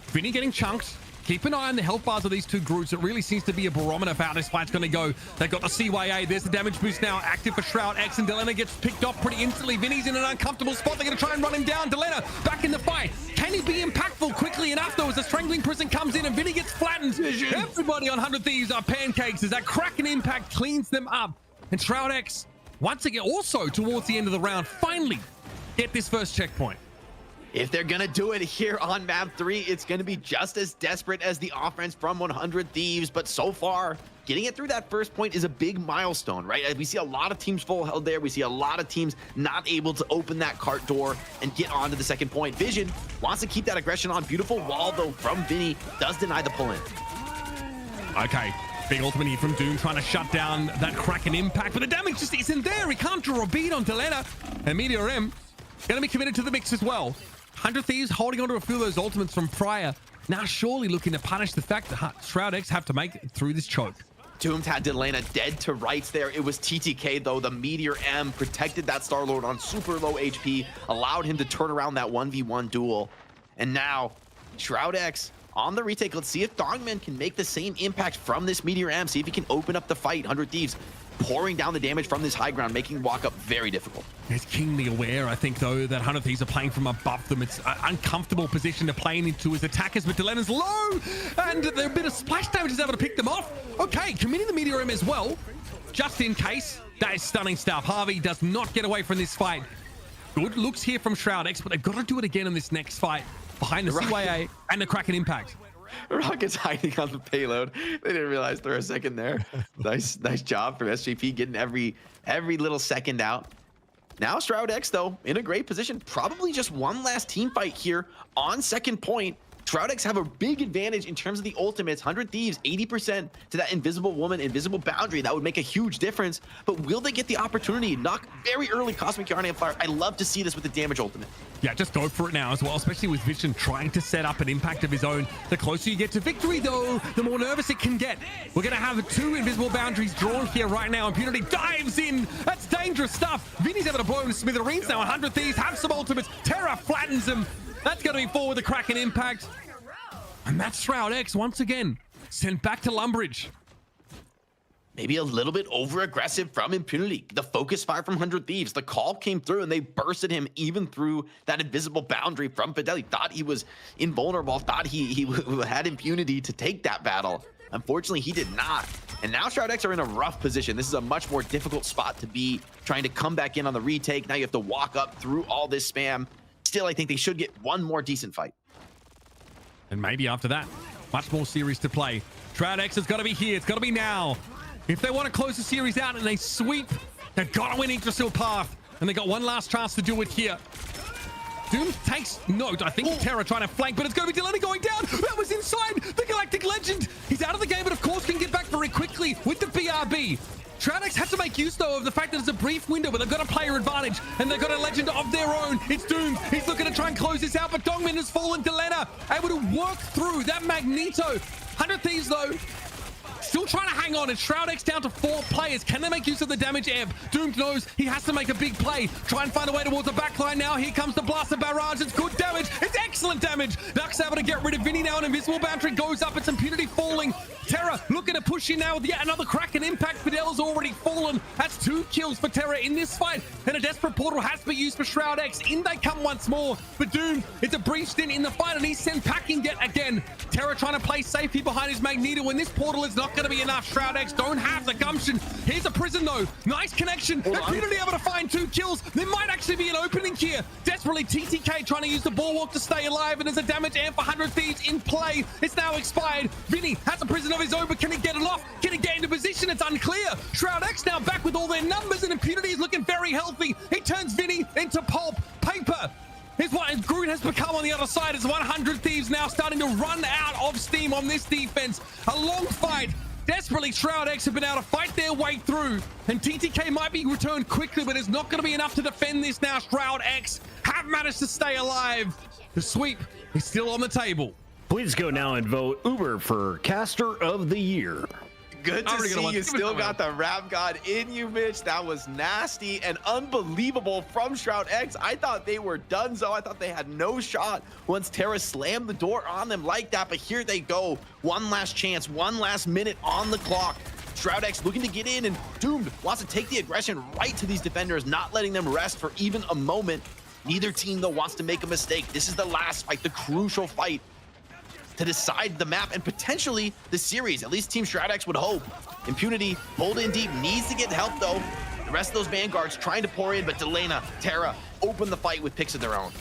Vinny getting chunked. Keep an eye on the health bars of these two groups. It really seems to be a barometer of how this fight's going to go. They've got the CYA. There's the damage boost now active for Shroud-X, and Delena gets picked off pretty instantly. Vinny's in an uncomfortable spot. They're going to try and run him down. Delena back in the fight. Can he be impactful quickly enough, though, as the Strangling Prison comes in and Vinny gets flattened? Everybody on 100 Thieves are pancakes as that Kraken impact cleans them up. And Shroud-X, once again, also towards the end of the round, finally get this first checkpoint. If they're going to do it here on map 3, it's going to be just as desperate as the offense from 100 Thieves. But so far, getting it through that first point is a big milestone, right? We see a lot of teams full held there. We see a lot of teams not able to open that cart door and get onto the second point. Vision wants to keep that aggression on. Beautiful wall, though, from Vinny. Does deny the pull-in. Okay. Big ultimate here from Doom trying to shut down that Kraken impact. But the damage just isn't there. He can't draw a beat on Delena. And Meteor M going to be committed to the mix as well. 100 Thieves holding on to a few of those ultimates from prior. Now surely looking to punish the fact that Shroud-X have to make it through this choke. Doomed had Delena dead to rights there. It was TTK, though. The Meteor M protected that Star-Lord on super low HP, allowed him to turn around that 1v1 duel. And now, Shroud-X on the retake. Let's see if Dongman can make the same impact from this Meteor M. See if he can open up the fight. 100 Thieves pouring down the damage from this high ground, making walk up very difficult. He's keenly aware, I think, though, that 100 Thieves are playing from above them. It's an uncomfortable position to play into his attackers, but Delena's low, and a bit of splash damage is able to pick them off. Okay, committing the Meteor M as well, just in case. That is stunning stuff. Harvey does not get away from this fight. Good looks here from Shroud-X, but they've got to do it again in this next fight, behind the CYA and the Kraken impact. Rocket's hiding on the payload. They didn't realize for a second there. Nice job from SJP getting every little second out. Now Shroud-X, though, in a great position. Probably just one last team fight here on second point. Shroud-X have a big advantage in terms of the ultimates. 100 Thieves, 80% to that invisible woman, invisible boundary. That would make a huge difference. But will they get the opportunity? Knock very early Cosmic Yarn Amplifier. I love to see this with the damage ultimate. Yeah, just go for it now as well, especially with Vision trying to set up an impact of his own. The closer you get to victory, though, the more nervous it can get. We're going to have 2 invisible boundaries drawn here right now. Impunity dives in. That's dangerous stuff. Vinny's able to blow him to smithereens now. 100 Thieves have some ultimates. Terra flattens him. That's going to be forward the Kraken impact. And that's Shroud-X once again sent back to Lumbridge. Maybe a little bit over-aggressive from Impunity. The focus fire from 100 Thieves. The call came through and they bursted him even through that invisible boundary from Fideli. Thought he was invulnerable, thought he had impunity to take that battle. Unfortunately, he did not. And now Shroud-X are in a rough position. This is a much more difficult spot to be, trying to come back in on the retake. Now you have to walk up through all this spam. Still, I think they should get one more decent fight. And maybe after that, much more series to play. Shroud-X has got to be here. It's got to be now. If they want to close the series out and they sweep, they've got to win Yggdrasil Path. And they got one last chance to do it here. Doom takes note. I think Terra trying to flank, but it's going to be Delena going down. That was inside the Galactic Legend. He's out of the game, but of course can get back very quickly with the BRB. Shroud-X had to make use, though, of the fact that it's a brief window, but they've got a player advantage, and they've got a legend of their own. It's Doom. He's looking to try and close this out, but Dongmin has fallen. Delena able to work through that Magneto. 100 Thieves, though, still trying to hang on. It's Shroud-X down to 4 players. Can they make use of the damage amp? Doom knows he has to make a big play. Try and find a way towards the backline now. Here comes the blaster barrage. It's good damage. It's excellent damage. Duck's able to get rid of Vinny now. An invisible boundary goes up. It's Impunity falling. Terra looking to push in now with yet another Kraken impact. Fidel's already fallen. That's 2 kills for Terra in this fight. And a desperate portal has to be used for Shroud-X. In they come once more. But Doom, it's a brief stint in the fight, and he's sent packing yet again. Terra trying to play safe here behind his Magneto, and this portal is not going to be enough. Shroud-X don't have the gumption. Here's a prison, though. Nice connection. Impunity able to find 2 kills. There might actually be an opening here. Desperately, TTK trying to use the bulwark to stay alive, and there's a damage amp for 100 Thieves in play. It's now expired. Vinny has a prison of his own, but can he get it off? Can he get into position? It's unclear. Shroud-X now back with all their numbers, and Impunity is looking very healthy. He turns Vinny into pulp paper. Here's what Groot has become on the other side. As 100 Thieves now starting to run out of steam on this defense. A long fight. Desperately, Shroud-X have been able to fight their way through, and TTK might be returned quickly, but it's not going to be enough to defend this now. Shroud-X have managed to stay alive. The sweep is still on the table. Please go now and vote Uber for Caster of the Year. Good to see you still got the rap god in you, Mitch. That was nasty and unbelievable from Shroud-X. I thought they were done, so I thought they had no shot once Terra slammed the door on them like that, but here they go. One last chance, one last minute on the clock. Shroud-X looking to get in, and Doomed wants to take the aggression right to these defenders, not letting them rest for even a moment. Neither team, though, wants to make a mistake. This is the last fight, the crucial fight to decide the map and potentially the series. At least Team Shroud-X would hope. Impunity pulled in deep, needs to get help though. The rest of those Vanguards trying to pour in, but Delena, Terra open the fight with picks of their own.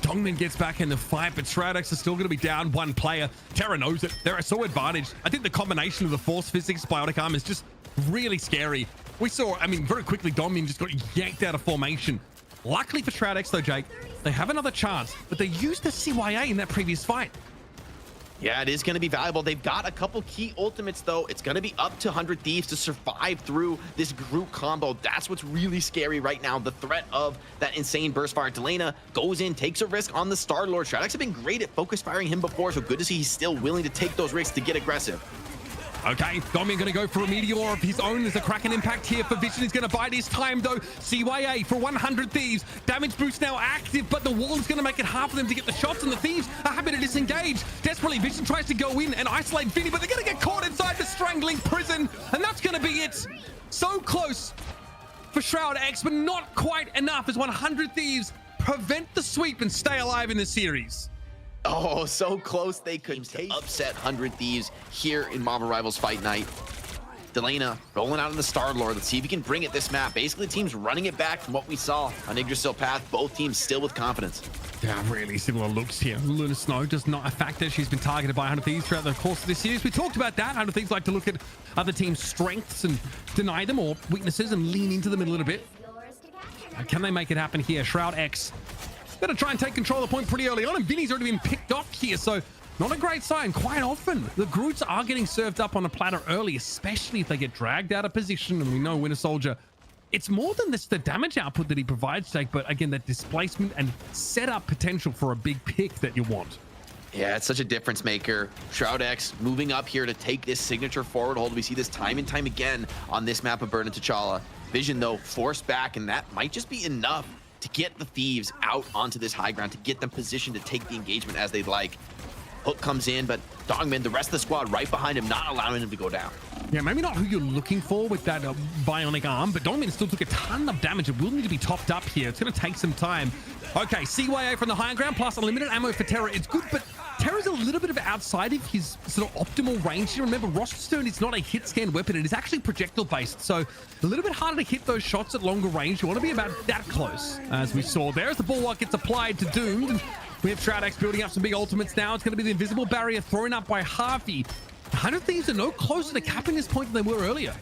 Dongmin gets back in the fight, but Shroud-X is still going to be down one player. Terra knows it. They're so advantaged. I think the combination of the Force Physics, Biotic Arm is just really scary. We saw, I mean, very quickly, Dongmin just got yanked out of formation. Luckily for Shroud-X though, Jake, they have another chance, but they used the CYA in that previous fight. Yeah, it is going to be valuable. They've got a couple key ultimates, though. It's going to be up to 100 Thieves to survive through this group combo. That's what's really scary right now. The threat of that insane burst fire. Delena goes in, takes a risk on the Star-Lord. Shroud-X have been great at focus firing him before, so good to see he's still willing to take those risks to get aggressive. Okay, Domin going to go for a meteor of his own. There's a Kraken impact here for Vision. He's going to bide his time, though. CYA for 100 Thieves. Damage boost now active, but the wall is going to make it hard for them to get the shots, and the Thieves are happy to disengage. Desperately, Vision tries to go in and isolate Vinny, but they're going to get caught inside the strangling prison, and that's going to be it. So close for Shroud-X, but not quite enough as 100 Thieves prevent the sweep and stay alive in the series. Oh, so close they could upset 100 Thieves here in Marvel Rivals Fight Night. Delena rolling out on the Star-Lord. Let's see if he can bring it this map. Basically, teams running it back from what we saw on Yggdrasil Path. Both teams still with confidence. Yeah, really similar looks here. Luna Snow just not a factor. She's been targeted by 100 Thieves throughout the course of this series. We talked about that. 100 Thieves like to look at other teams' strengths and deny them, or weaknesses and lean into them a little bit. Can they make it happen here? Shroud-X better try and take control of the point pretty early on, and Vinny's already been picked off here, so not a great sign. Quite often, the Groots are getting served up on a platter early, especially if they get dragged out of position, and we know Winter Soldier, it's more than this, the damage output that he provides, Jake, but again, that displacement and setup potential for a big pick that you want. Yeah, it's such a difference maker. Shroud-X moving up here to take this signature forward hold. We see this time and time again on this map of Burn and T'Challa. Vision, though, forced back, and that might just be enough to get the Thieves out onto this high ground, to get them positioned to take the engagement as they'd like. Hook comes in, but Dongmin, the rest of the squad right behind him, not allowing him to go down. Yeah, maybe not who you're looking for with that bionic arm, but Dongmin still took a ton of damage. It will need to be topped up here. It's going to take some time. Okay, CYA from the high ground, plus unlimited ammo for Terra. It's good, but Terra's a little bit of outside of his sort of optimal range here. Remember, Rosterstone is not a hit scan weapon. It is actually projectile based, so a little bit harder to hit those shots at longer range. You want to be about that close, as we saw there. As the bulwark gets applied to Doomed, and we have Shroud-X building up some big ultimates now. It's going to be the invisible barrier thrown up by Harvey. 100 Thieves are no closer to capping this point than they were earlier.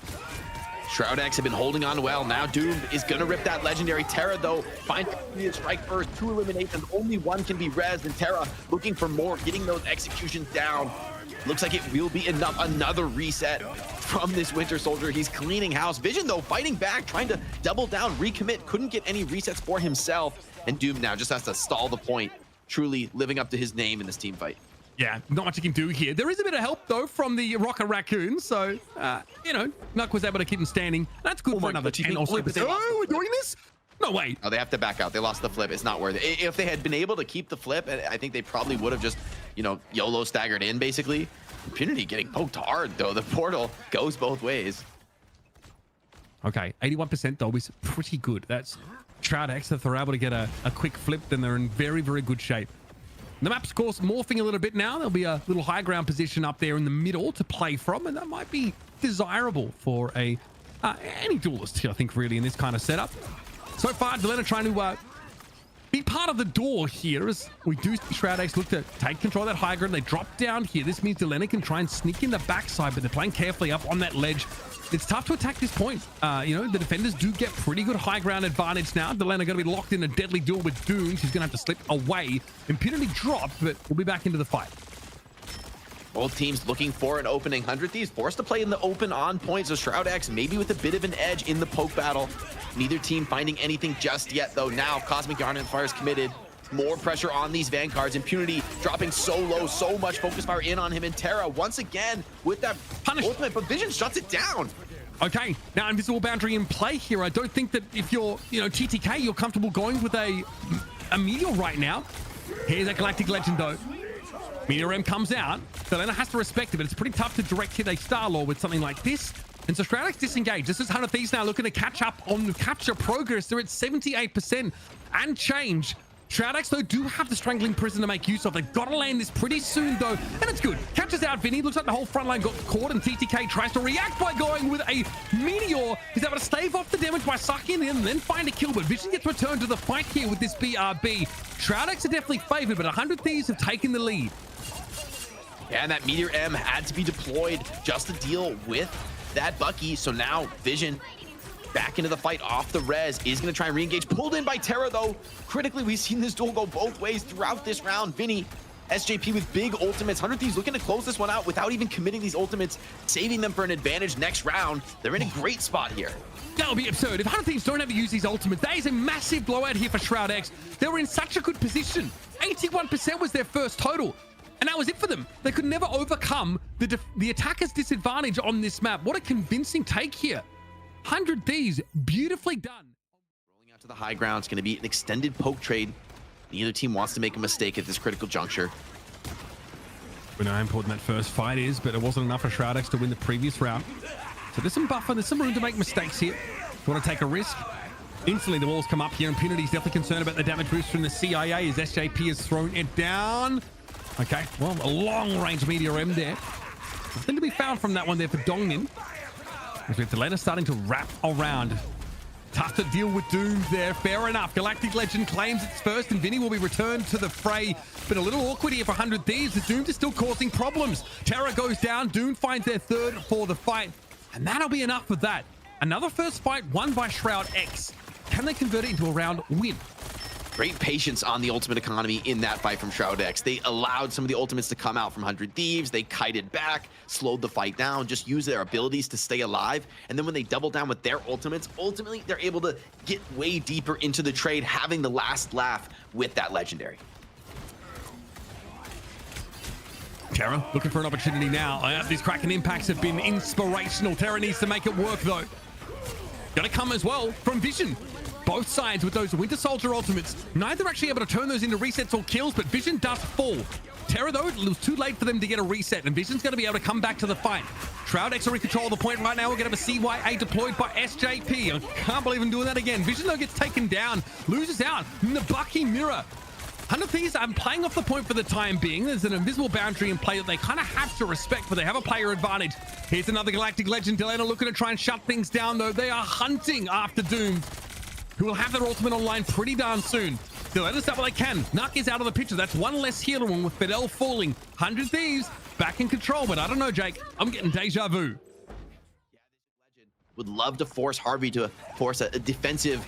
Shroud-X have been holding on well. Now Doomed is going to rip that legendary. Terra, though, finds a strike first. 2 eliminations. Only 1 can be rezzed, and Terra looking for more, getting those executions down. Looks like it will be enough. Another reset from this Winter Soldier. He's cleaning house. Vision, though, fighting back, trying to double down, recommit. Couldn't get any resets for himself. And Doomed now just has to stall the point. Truly living up to his name in this team fight. Yeah, not much you can do here. There is a bit of help, though, from the Rocket Raccoon. So, you know, Nuck was able to keep him standing. That's good for another 10 or so. Oh, we're doing this? No way. Oh, they have to back out. They lost the flip. It's not worth it. If they had been able to keep the flip, I think they probably would have just, you know, YOLO staggered in, basically. Impunity getting poked hard, though. The portal goes both ways. Okay, 81%, though, is pretty good. That's Shroud-X. If they're able to get a quick flip, then they're in very, very good shape. The map's, of course, morphing a little bit now. There'll be a little high ground position up there in the middle to play from, and that might be desirable for a any duelist here, I think, really, in this kind of setup. So far, Delena trying to be part of the door here as we do see Shroud-X look to take control of that high ground. They drop down here. This means Delena can try and sneak in the backside, but they're playing carefully up on that ledge. It's tough to attack this point. You know, the defenders do get pretty good high ground advantage now. Delena going to be locked in a deadly duel with Doomed. She's going to have to slip away. Impunity dropped, but we'll be back into the fight. Both teams looking for an opening. 100 Thieves forced to play in the open on point, so Shroud-X maybe with a bit of an edge in the poke battle. Neither team finding anything just yet, though. Now Cosmic Garnet Fire is committed. More pressure on these Vanguards. Impunity dropping so low, so much focus fire in on him. And Terra, once again, with that ultimate, but Vision shuts it down. Okay, now Invisible Boundary in play here. I don't think that if you're, TTK, you're comfortable going with a Meteor right now. Here's a Galactic Legend, though. Meteor M comes out. Selena has to respect it, but it's pretty tough to direct hit a Star-Lord with something like this. And so Shroud-X disengaged. This is 100 Thieves now looking to catch up on the capture progress. They're at 78% and change. Shroud-X, though, do have the Strangling Prison to make use of. They've got to land this pretty soon, though. And it's good. Catches out Vinny. Looks like the whole front line got caught, and TTK tries to react by going with a Meteor. He's able to stave off the damage by sucking in and then find a kill. But Vision gets returned to the fight here with this BRB. Shroud-X are definitely favored, but 100 Thieves have taken the lead. Yeah, and that Meteor M had to be deployed just to deal with that Bucky. So now Vision back into the fight off the res, is going to try and re-engage. Pulled in by Terra, though. Critically, we've seen this duel go both ways throughout this round. Vinny, SJP with big ultimates. 100 Thieves looking to close this one out without even committing these ultimates, saving them for an advantage next round. They're in a great spot here. That would be absurd. If 100 Thieves don't ever use these ultimates, that is a massive blowout here for Shroud-X. They were in such a good position. 81% was their first total. And that was it for them. They could never overcome the attacker's disadvantage on this map. What a convincing take here. 100 Thieves, beautifully done. Rolling out to the high ground. It's going to be an extended poke trade. Neither team wants to make a mistake at this critical juncture. We know how important that first fight is, but it wasn't enough for Shroud-X to win the previous round. So there's some buffer, there's some room to make mistakes here. You want to take a risk? Instantly the walls come up here. Impunity's definitely concerned about the damage boost from the CIA as SJP has thrown it down. Okay, well, a long-range Meteor M there. Nothing to be found from that one there for Dongmin. As we have Delena starting to wrap around. Tough to deal with Doom there. Fair enough. Galactic Legend claims its first, and Vinny will be returned to the fray. But a little awkward here for 100 Thieves. The Doom is still causing problems. Terra goes down. Doom finds their third for the fight. And that'll be enough for that. Another first fight won by Shroud-X. Can they convert it into a round win? Great patience on the ultimate economy in that fight from Shroud-X. They allowed some of the ultimates to come out from 100 Thieves. They kited back, slowed the fight down, just used their abilities to stay alive. And then when they double down with their ultimates, ultimately they're able to get way deeper into the trade, having the last laugh with that legendary. Terra looking for an opportunity now. These Kraken impacts have been inspirational. Terra needs to make it work, though. Gonna come as well from Vision. Both sides with those Winter Soldier ultimates. Neither actually able to turn those into resets or kills, but Vision does fall. Terra, though, it was too late for them to get a reset, and Vision's going to be able to come back to the fight. Shroud-X are in control of the point right now. We're going to have a CYA deployed by SJP. I can't believe I'm doing that again. Vision, though, gets taken down, loses out in the Bucky mirror. 100 Thieves, I'm playing off the point for the time being. There's an invisible boundary in play that they kind of have to respect, but they have a player advantage. Here's another Galactic Legend. Delena looking to try and shut things down, though. They are hunting after Doom, who will have their ultimate online pretty darn soon. Delena's done what they can. Nuck is out of the picture. That's one less healer one with Fidel falling. 100 Thieves back in control, but I don't know, Jake. I'm getting deja vu. Would love to force Harvey to force a defensive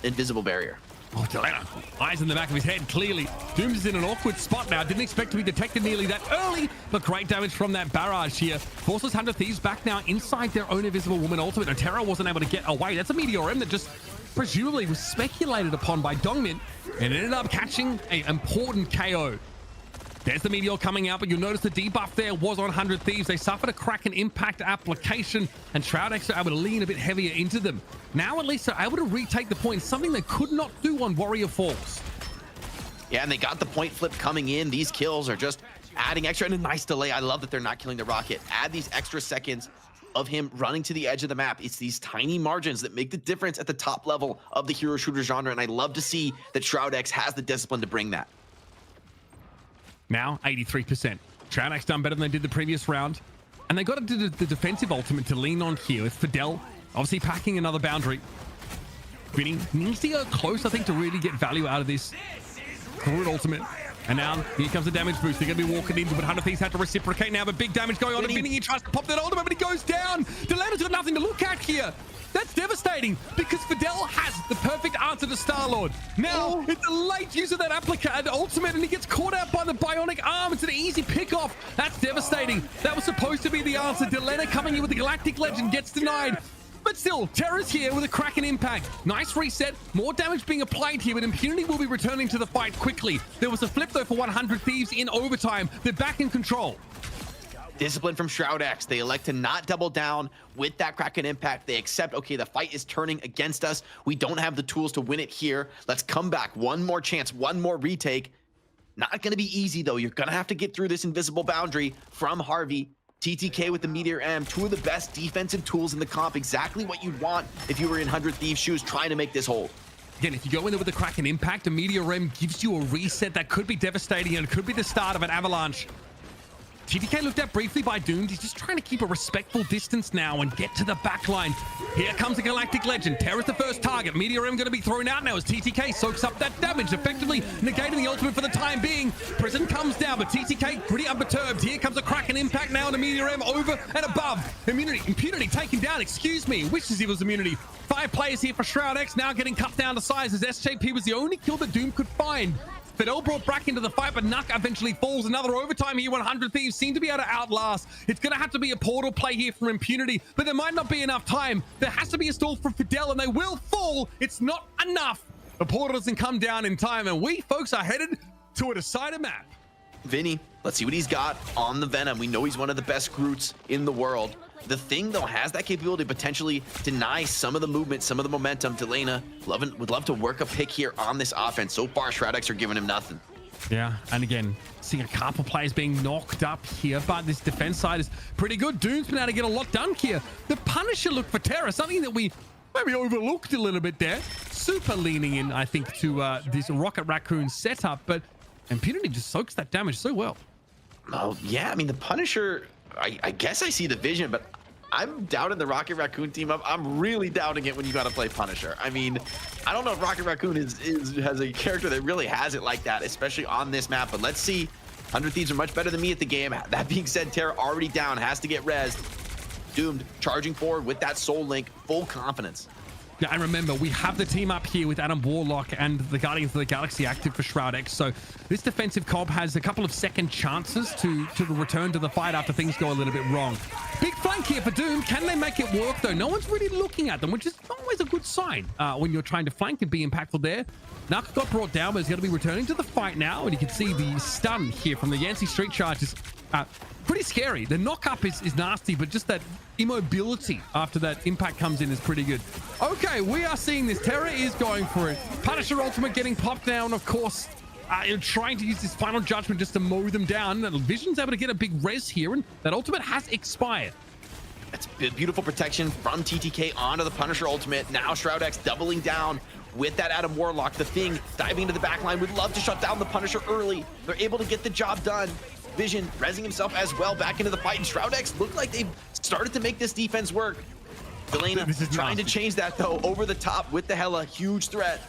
invisible barrier. Oh, Delena, eyes in the back of his head, clearly. Dooms is in an awkward spot now. Didn't expect to be detected nearly that early, but great damage from that barrage here. Forces 100 Thieves back now inside their own Invisible Woman ultimate. And Terra wasn't able to get away. That's a Meteor M that just presumably was speculated upon by Dongmin and ended up catching an important KO. There's the Meteor coming out, but you'll notice the debuff there was on 100 Thieves. They suffered a Kraken impact application, and Shroud-X are able to lean a bit heavier into them. Now at least they're able to retake the point, something they could not do on Warrior Falls. Yeah, and they got the point flip coming in. These kills are just adding extra, and a nice delay. I love that they're not killing the Rocket. Add these extra seconds of him running to the edge of the map. It's these tiny margins that make the difference at the top level of the hero shooter genre, and I love to see that Shroud-X has the discipline to bring that. Now 83%. Shroud-X done better than they did the previous round, and they got into the defensive ultimate to lean on here with Fidel obviously packing another boundary. Vinny needs to go close, I think, to really get value out of this Groot ultimate. And now here comes the damage boost. They're going to be walking into it. 100 Thieves had to reciprocate now, but big damage going on. And Vinny, he tries to pop that ultimate, but he goes down. Delena's got nothing to look at here. That's devastating because Fidel has the perfect answer to Star-Lord. Now, it's a late use of that applicator ultimate, and he gets caught out by the bionic arm. It's an easy pick-off. That's devastating. That was supposed to be the answer. Delena coming in with the Galactic Legend gets denied. But still, Terra's here with a Kraken impact. Nice reset. More damage being applied here, but Impunity will be returning to the fight quickly. There was a flip, though, for 100 Thieves in overtime. They're back in control. Discipline from Shroud-X. They elect to not double down with that Kraken impact. They accept, okay, the fight is turning against us. We don't have the tools to win it here. Let's come back. One more chance, one more retake. Not going to be easy, though. You're going to have to get through this invisible boundary from Harvey. TTK with the Meteor M, two of the best defensive tools in the comp. Exactly what you'd want if you were in 100 Thieves' shoes trying to make this hold. Again, if you go in there with the Kraken impact, a Meteor M gives you a reset that could be devastating and could be the start of an avalanche. TTK looked at briefly by Doomed. He's just trying to keep a respectful distance now and get to the back line. Here comes the Galactic Legend. Terra's the first target. Meteor M going to be thrown out now as TTK soaks up that damage, effectively negating the ultimate for the time being. Prison comes down, but TTK pretty unperturbed. Here comes a Kraken impact now, and a Meteor M over and above. Impunity taken down, excuse me. Wishes he was Immunity. 5 players here for Shroud-X, now getting cut down to size as SJP was the only kill that Doom could find. Fidel brought Brack into the fight, but Nuck eventually falls. Another overtime here. 100 Thieves seem to be able to outlast. It's going to have to be a portal play here for Impunity, but there might not be enough time. There has to be a stall for Fidel, and they will fall. It's not enough. The portal doesn't come down in time, and we, folks, are headed to a decided map. Vinny, let's see what he's got on the Venom. We know he's one of the best Groots in the world. The Thing, though, has that capability to potentially deny some of the movement, some of the momentum. Delena would love to work a pick here on this offense. So far, Shroud-X are giving him nothing. Yeah, and again, seeing a couple players being knocked up here, but this defense side is pretty good. Doom's been able to get a lot done here. The Punisher look for Terra, something that we maybe overlooked a little bit there. Super leaning in, I think, to this Rocket Raccoon setup, but Impunity just soaks that damage so well. Oh, yeah, I mean, the Punisher, I guess I see the vision, but I'm doubting the Rocket Raccoon team up. I'm really doubting it when you got to play Punisher. I mean, I don't know if Rocket Raccoon has a character that really has it like that, especially on this map. But let's see. 100 Thieves are much better than me at the game. That being said, Terra already down, has to get rezzed. Doomed, charging forward with that Soul Link, full confidence. Yeah, and remember, we have the team up here with Adam Warlock and the Guardians of the Galaxy active for Shroud-X. So this defensive comp has a couple of second chances to return to the fight after things go a little bit wrong. Big flank here for Doom. Can they make it work, though? No one's really looking at them, which is always a good sign when you're trying to flank and be impactful there. Nuck got brought down, but he's going to be returning to the fight now. And you can see the stun here from the Yancey Street Charge is pretty scary. The knock-up is nasty, but just that immobility after that impact comes in is pretty good. Okay, we are seeing this. Terra is going for it. Punisher ultimate getting popped down, of course. Trying to use this final judgment just to mow them down. Vision's able to get a big res here, and that ultimate has expired. That's beautiful protection from TTK onto the Punisher ultimate. Now Shroud-X doubling down with that Adam Warlock. The Thing diving into the backline. Would love to shut down the Punisher early. They're able to get the job done. Vision rezzing himself as well back into the fight, and Shroud-X look like they've started to make this defense work. Delena trying to change that, though, over the top with the Hela. Huge threat.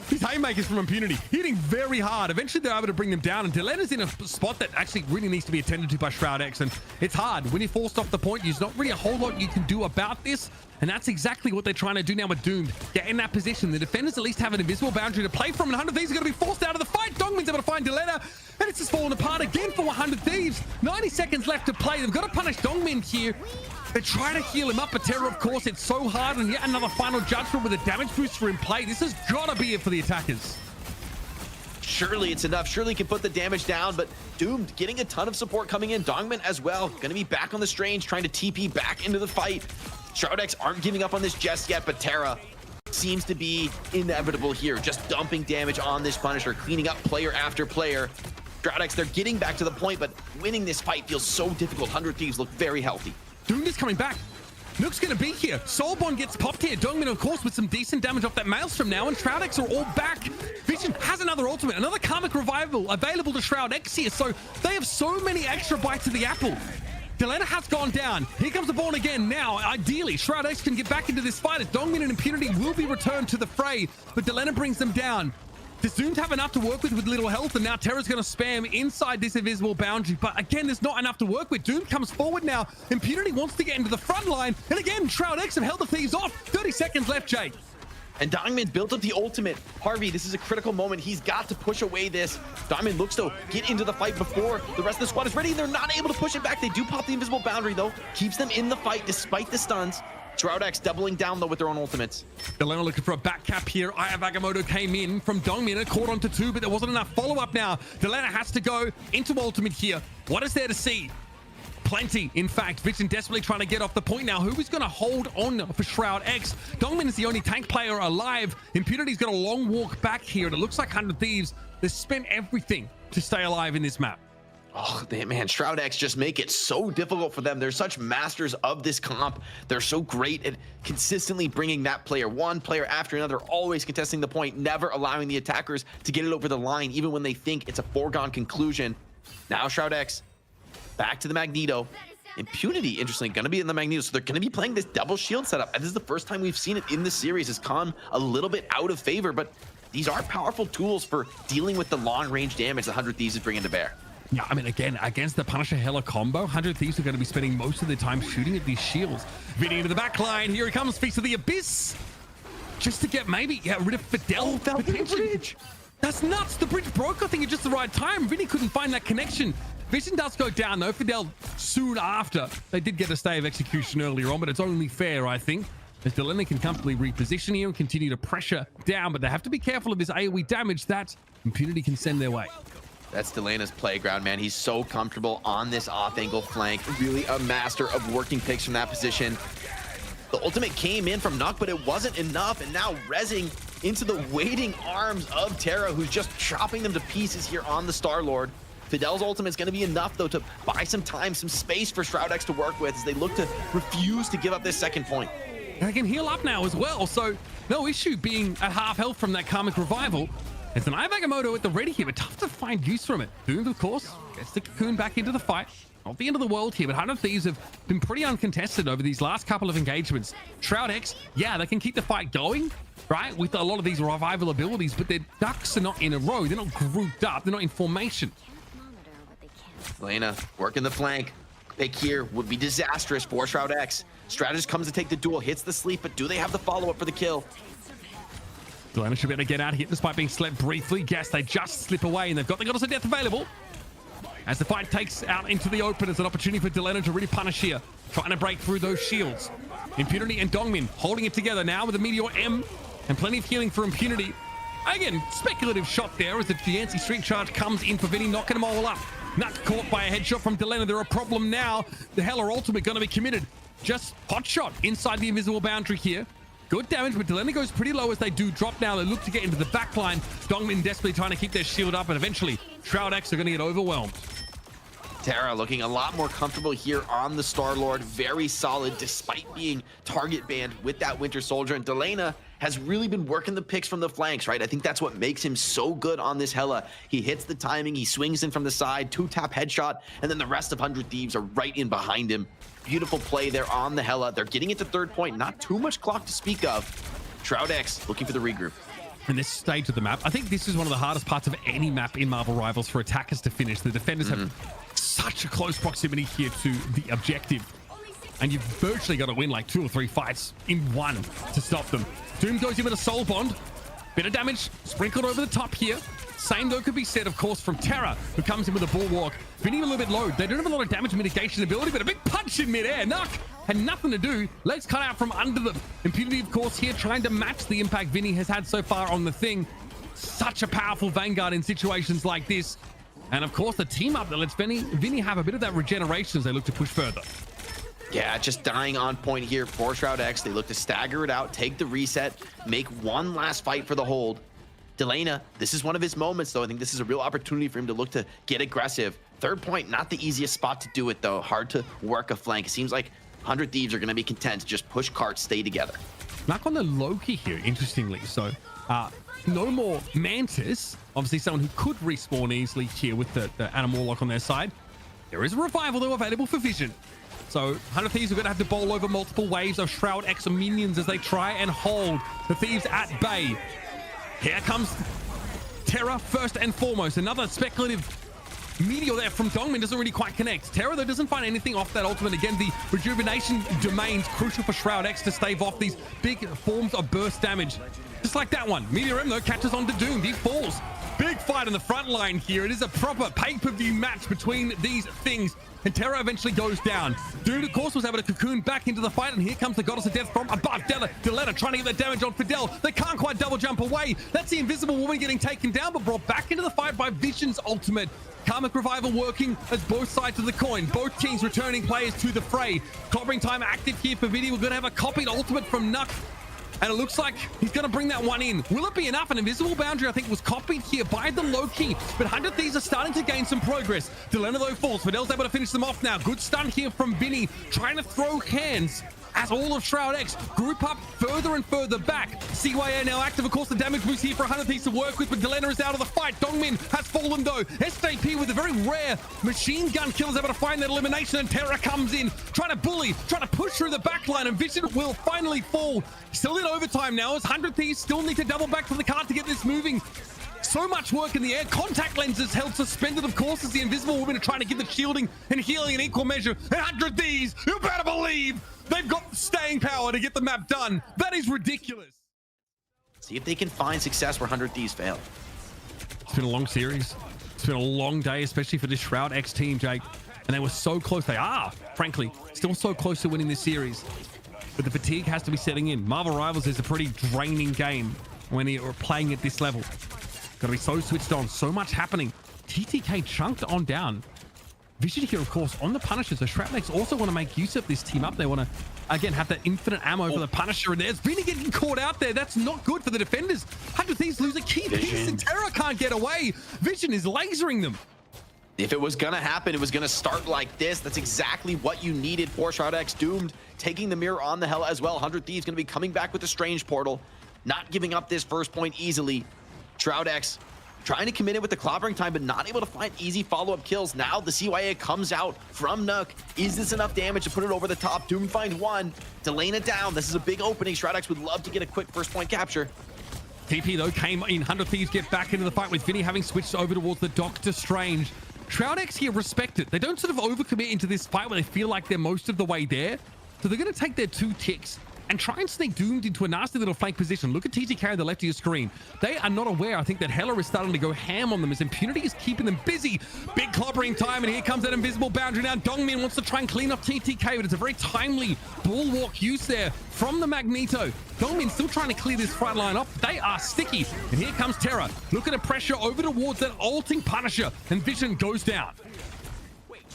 These haymakers from Impunity hitting very hard. Eventually, they're able to bring them down, and Delena's in a spot that actually really needs to be attended to by Shroud-X, and it's hard. When you're forced off the point, there's not really a whole lot you can do about this, and that's exactly what they're trying to do now with Doomed. Get in that position. The defenders at least have an invisible boundary to play from, and 100 Thieves are going to be forced out of the fight. Dongmin's able to find Delena, and it's just falling apart again for 100 Thieves. 90 seconds left to play. They've got to punish Dongmin here. They try to heal him up, but Terra, of course, it's so hard, and yet another final judgment with a damage booster in play. This has got to be it for the attackers. Surely it's enough. Surely can put the damage down, but Doomed getting a ton of support coming in. Dongmin as well. Going to be back on the Strange, trying to TP back into the fight. Shroud-X aren't giving up on this just yet, but Terra seems to be inevitable here. Just dumping damage on this Punisher, cleaning up player after player. Shroud-X, they're getting back to the point, but winning this fight feels so difficult. 100 Thieves look very healthy. Doomed is coming back. Nook's going to be here. Soulbond gets popped here. Dongmin, of course, with some decent damage off that Maelstrom now, and Shroud-X are all back. Vision has another ultimate, another Karmic Revival available to Shroud-X here, so they have so many extra bites of the apple. Delena has gone down. Here comes the Born Again now. Ideally, Shroud-X can get back into this fight as Dongmin and Impunity will be returned to the fray, but Delena brings them down. Does Doomed have enough to work with little health, and now Terra's going to spam inside this invisible boundary, but again, there's not enough to work with. Doomed comes forward now. Impunity wants to get into the front line, and again, Shroud-X have held the Thieves off. 30 seconds left, Jake. And Diamond built up the ultimate. Harvey, this is a critical moment. He's got to push away this. Diamond looks to get into the fight before the rest of the squad is ready. They're not able to push it back. They do pop the invisible boundary, though. Keeps them in the fight despite the stuns. Shroud-X doubling down, though, with their own ultimates. Delena looking for a back cap here. Aya Agamotto came in from Dongmin and caught onto 2, but there wasn't enough follow-up now. Delena has to go into ultimate here. What is there to see? Plenty, in fact. Vision desperately trying to get off the point now. Who is going to hold on for Shroud-X? Dongmin is the only tank player alive. Impunity's got a long walk back here, and it looks like 100 Thieves, they've spent everything to stay alive in this map. Oh, man, Shroud-X just make it so difficult for them. They're such masters of this comp. They're so great at consistently bringing that player, one player after another, always contesting the point, never allowing the attackers to get it over the line, even when they think it's a foregone conclusion. Now Shroud-X back to the Magneto. Impunity, interestingly, going to be in the Magneto, so they're going to be playing this double shield setup. And this is the first time we've seen it in the series. It's come a little bit out of favor, but these are powerful tools for dealing with the long-range damage that 100 Thieves is bringing to bear. Yeah, I mean, again, against the Punisher Hela combo, 100 Thieves are going to be spending most of their time shooting at these shields. Vinny into the back line. Here he comes, Feast of the Abyss. Just to get maybe rid of Fidel. Fell through the bridge. That's nuts. The bridge broke, I think, at just the right time. Vinny couldn't find that connection. Vision does go down, though. Fidel soon after. They did get a stay of execution earlier on, but it's only fair, I think, as Delena can comfortably reposition here and continue to pressure down. But they have to be careful of this AoE damage that Impunity can send their way. That's Delena's playground, man. He's so comfortable on this off-angle flank. Really a master of working picks from that position. The ultimate came in from Nuck, but it wasn't enough. And now rezzing into the waiting arms of Terra, who's just chopping them to pieces here on the Star-Lord. Fidel's ultimate is going to be enough, though, to buy some time, some space for Shroud-X to work with as they look to refuse to give up this second point. And they can heal up now as well, so no issue being at half health from that Karmic Revival. It's an Aya Agamotto at the ready here, but tough to find use from it. Doom, of course, gets the Cocoon back into the fight. Not the end of the world here, but 100 Thieves have been pretty uncontested over these last couple of engagements. Shroud-X, yeah, they can keep the fight going, right, with a lot of these revival abilities, but their ducks are not in a row. They're not grouped up. They're not in formation. Delena working the flank. Pick here would be disastrous for Shroud-X. Strategist comes to take the duel, hits the sleep, but do they have the follow-up for the kill? Delena should be able to get out here despite being slept briefly. Yes, they just slip away, and they've got the Goddess of Death available. As the fight takes out into the open, it's an opportunity for Delena to really punish here, trying to break through those shields. Impunity and Dongmin holding it together now with a Meteor M, and plenty of healing for Impunity. Again, speculative shot there as the Giancy Streak Charge comes in for Vinny, knocking them all up. Nut caught by a headshot from Delena. They're a problem now. The Hela ultimate going to be committed. Just hot shot inside the invisible boundary here. Good damage, but Delena goes pretty low as they do drop now. They look to get into the back line. Dongmin desperately trying to keep their shield up, and eventually Shroud-X are going to get overwhelmed. Terra looking a lot more comfortable here on the Star-Lord. Very solid despite being target banned with that Winter Soldier. And Delena has really been working the picks from the flanks, right? I think that's what makes him so good on this Hela. He hits the timing, he swings in from the side, 2-tap headshot, and then the rest of 100 Thieves are right in behind him. Beautiful play there on the Hela. They're getting it to third point, not too much clock to speak of. Shroud-X looking for the regroup. In this stage of the map, I think this is one of the hardest parts of any map in Marvel Rivals for attackers to finish. The defenders have such a close proximity here to the objective, and you've virtually got to win like 2 or 3 fights in one to stop them. Doom goes in with a soul bond. Bit of damage sprinkled over the top here. Same though could be said, of course, from Terra, who comes in with a bulwark. Vinny a little bit low. They don't have a lot of damage mitigation ability, but a big punch in midair. Nuck had nothing to do. Legs cut out from under them. Impunity, of course, here trying to match the impact Vinny has had so far on the thing. Such a powerful Vanguard in situations like this. And of course, the team up that lets Vinny have a bit of that regeneration as they look to push further. Yeah, just dying on point here for Shroud-X. They look to stagger it out, take the reset, make one last fight for the hold. Delena, this is one of his moments, though. I think this is a real opportunity for him to look to get aggressive. Third point, not the easiest spot to do it, though. Hard to work a flank. It seems like 100 Thieves are going to be content to just push carts, stay together. Knock on the Loki here, interestingly. So, no more Mantis. Obviously, someone who could respawn easily here with the Animal Lock on their side. There is a revival, though, available for Vision. So 100 Thieves are going to have to bowl over multiple waves of Shroud-X minions as they try and hold the Thieves at bay. Here comes Terra first and foremost. Another speculative meteor there from Dongmin doesn't really quite connect. Terra, though, doesn't find anything off that ultimate. Again, the rejuvenation domain's crucial for Shroud-X to stave off these big forms of burst damage. just like that one. Meteor M, though, catches on to Doom. He falls. Big fight in the front line here. It is a proper pay-per-view match between these things. And Terra eventually goes down. Doom, of course, was able to cocoon back into the fight. And here comes the Goddess of Death from above. Delena trying to get that damage on Fidel. They can't quite double jump away. That's the Invisible Woman getting taken down, but brought back into the fight by Vision's ultimate. Karmic Revival working as both sides of the coin. Both teams returning players to the fray. Clobbering time active here for Vinny. We're going to have a copied ultimate from Nuck. And it looks like he's going to bring that one in. Will it be enough? An invisible boundary, I think, was copied here by the Loki. But 100 Thieves are starting to gain some progress. Delena, though, falls. Fidel's able to finish them off now. Good stun here from Vinny, trying to throw hands as all of Shroud-X group up further and further back. CYA now active. Of course, the damage boost here for 100 Thieves to work with, but Delena is out of the fight. Dongmin has fallen, though. SJP with a very rare machine gun kill is able to find that elimination, and Terra comes in, trying to bully, trying to push through the back line, and Vision will finally fall. Still in overtime now, as 100 Thieves still need to double back to the cart to get this moving. So much work in the air. Contact lenses held suspended, of course, as the Invisible Woman are trying to give the shielding and healing in equal measure. And 100 Thieves, you better believe they've got staying power to get the map done. That is ridiculous. See if they can find success where 100 Thieves fail. It's been a long series. It's been a long day, especially for this Shroud-X team, Jake. And they were so close. They are, frankly, still so close to winning this series. But the fatigue has to be setting in. Marvel Rivals is a pretty draining game when you're playing at this level. Got to be so switched on. So much happening. TTK chunked on down. Vision here, of course, on the Punisher. So Shroud-X also want to make use of this team up. They want to, again, have that infinite ammo for the Punisher. And there's Vinny getting caught out there. That's not good for the defenders. 100 Thieves lose a key piece, and Terra can't get away. Vision is lasering them. If it was going to happen, it was going to start like this. That's exactly what you needed for Shroud-X. Doomed, taking the mirror on the hell as well. 100 Thieves going to be coming back with the Strange Portal. Not giving up this first point easily. Shroud-X trying to commit it with the clobbering time, but not able to find easy follow-up kills. Now the CYA comes out from Nook. Is this enough damage to put it over the top? Doom finds one. Delena down. This is a big opening. Shroud-X would love to get a quick first point capture. TP, though, came in. 100 Thieves get back into the fight with Vinny having switched over towards the Doctor Strange. Shroud-X here respect it. They don't sort of overcommit into this fight where they feel like they're most of the way there. So they're going to take their 2 ticks and try and sneak Doomed into a nasty little flank position. Look at TTK on the left of your screen. They are not aware, I think, that Hela is starting to go ham on them as Impunity is keeping them busy. Big clobbering time, and here comes that invisible boundary now. Dongmin wants to try and clean up TTK, but it's a very timely bulwark use there from the Magneto. Dongmin still trying to clear this front line up. They are sticky. And here comes Terra. Look at the pressure over towards that ulting Punisher, and Vision goes down.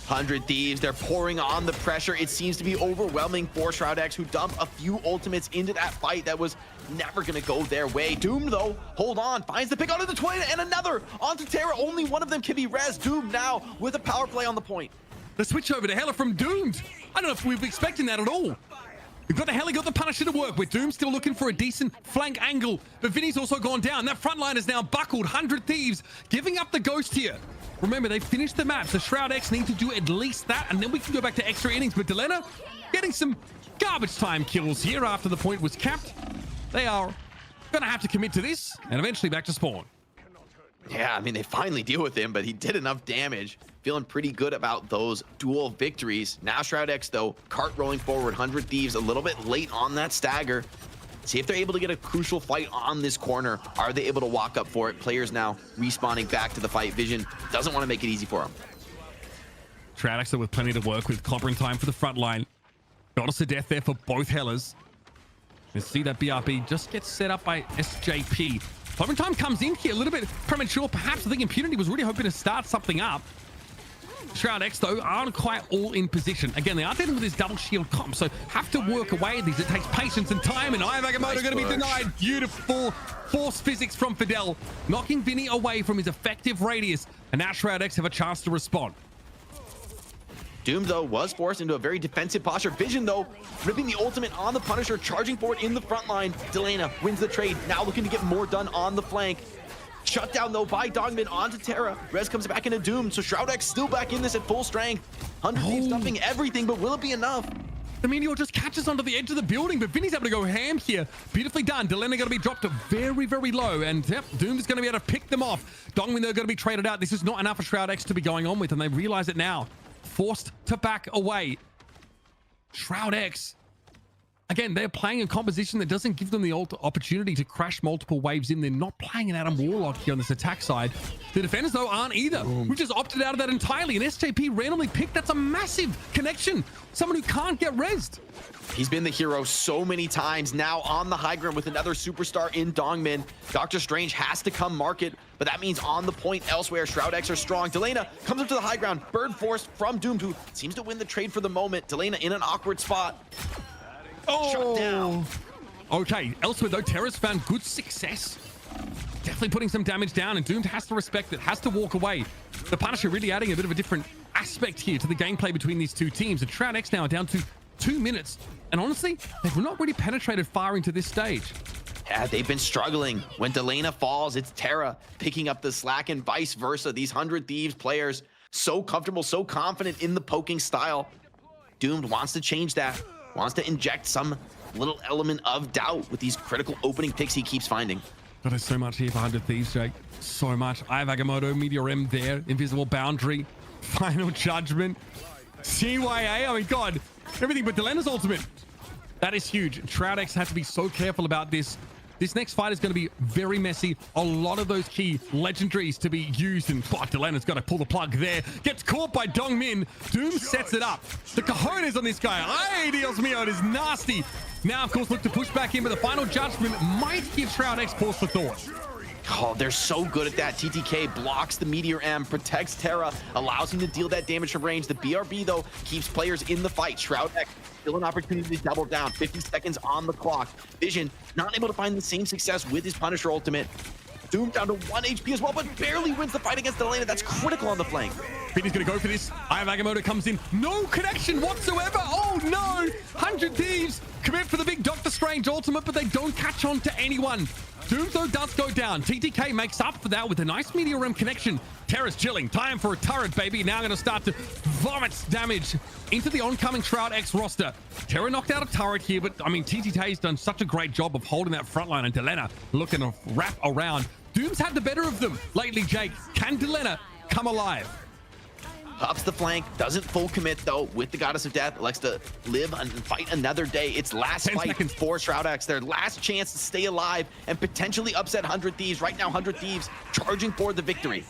100 Thieves, they're pouring on the pressure. It seems to be overwhelming for Shroud-X, who dumped a few ultimates into that fight that was never going to go their way. Doom, though, hold on, finds the pick onto the twin, and another onto Terra. Only one of them can be res. Doom now with a power play on the point. The switch over to Hela from Doomed. I don't know if we were expecting that at all. We've got the Hela, got the Punisher to work with. Doom still looking for a decent flank angle, but Vinny's also gone down. That front line is now buckled. 100 Thieves giving up the ghost here. Remember, they finished the map, so Shroud-X need to do at least that, and then we can go back to extra innings. But Delena getting some garbage time kills here after the point was capped. They are going to have to commit to this, and eventually back to spawn. Yeah, I mean, they finally deal with him, but he did enough damage. Feeling pretty good about those dual victories. Now Shroud-X, though, cart rolling forward. 100 Thieves a little bit late on that stagger. See if they're able to get a crucial fight on this corner. Are they able to walk up for it? Players now respawning back to the fight. Vision doesn't want to make it easy for them. Shroud-X with plenty to work with. Clobbering time for the front line. Goddess of Death there for both Hellas. Let's see that BRB just gets set up by SJP. Clobbering time comes in here a little bit premature. Perhaps I think Impunity was really hoping to start something up. Shroud-X, though, aren't quite all in position. Again, they are dealing with this double shield comp, so have to work away at these. It takes patience and time, and Eye of Agamotto going to be denied. Beautiful force physics from Fidel, knocking Vinny away from his effective radius, and now Shroud-X have a chance to respond. Doom, though, was forced into a very defensive posture. Vision, though, ripping the ultimate on the Punisher, charging forward in the front line. Delena wins the trade, now looking to get more done on the flank. Shut down, though, by Dogman onto Terra. Rez comes back into Doom, so Shroud-X still back in this at full strength. 100 Thieves stuffing everything, but will it be enough? The Meteor just catches onto the edge of the building, but Vinny's able to go ham here. Beautifully done. Delena going to be dropped very, very low, and yep, Doom's going to be able to pick them off. Dongmin, they're going to be traded out. This is not enough for Shroud-X to be going on with, and they realize it now. Forced to back away. Shroud-X Again, they're playing a composition that doesn't give them the opportunity to crash multiple waves in. They're not playing an Adam Warlock here on this attack side. The defenders, though, aren't either. We've just opted out of that entirely. An SJP randomly picked. That's a massive connection. Someone who can't get rezzed. He's been the hero so many times. Now on the high ground with another superstar in Dongmin. Dr. Strange has to come market, but that means on the point elsewhere. Shroud-X are strong. Delena comes up to the high ground. Bird Force from Doomed, who seems to win the trade for the moment. Delena in an awkward spot. Shut down. Okay, elsewhere though, Terra's found good success. Definitely putting some damage down, and Doomed has to respect it, has to walk away. The Punisher really adding a bit of a different aspect here to the gameplay between these two teams. And Shroud-X now down to 2 minutes. And honestly, they've not really penetrated far into this stage. Yeah, they've been struggling. When Delena falls, it's Terra picking up the slack and vice versa. These 100 Thieves players, so comfortable, so confident in the poking style. Doomed wants to change that. Wants to inject some little element of doubt with these critical opening picks he keeps finding. God, there's so much here for 100 Thieves, Jake. So much. I have Agamotto, Meteor M there, Invisible Boundary, Final Judgment, CYA. I mean, God, everything but Delena's ultimate. That is huge. Shroud-X has to be so careful about this. This next fight is going to be very messy. A lot of those key legendaries to be used, and Delena's got to pull the plug there. Gets caught by Dongmin. Doom sets it up. The cojones on this guy. Ay, Dios mío, it is nasty. Now, of course, look to push back in, but the Final Judgment might give Shroud-X pause for thought. Oh, they're so good at that. TTK blocks the Meteor M, protects Terra, allows him to deal that damage from range. The BRB, though, keeps players in the fight. Shroud-X still an opportunity to double down. 50 seconds on the clock. Vision not able to find the same success with his Punisher ultimate. Doom down to 1 HP as well, but barely wins the fight against Delena. That's critical on the flank. Vinny's gonna go for this. I have Agamotto comes in. No connection whatsoever. Oh no! 100 Thieves commit for the big Doctor Strange ultimate, but they don't catch on to anyone. Doom, though, does go down. TTK makes up for that with a nice Meteor M connection. Terra's chilling. Time for a turret, baby. Now going to start to vomit damage into the oncoming Shroud-X roster. Terra knocked out a turret here, but, I mean, TTK's done such a great job of holding that front line, and Delena looking to wrap around. Doom's had the better of them lately, Jake. Can Delena come alive? Ups the flank, doesn't full commit though with the Goddess of Death. Likes to live and fight another day. It's last 10 fight seconds. for Shroud-X. Their last chance to stay alive and potentially upset 100 Thieves. Right now, 100 Thieves charging for the victory.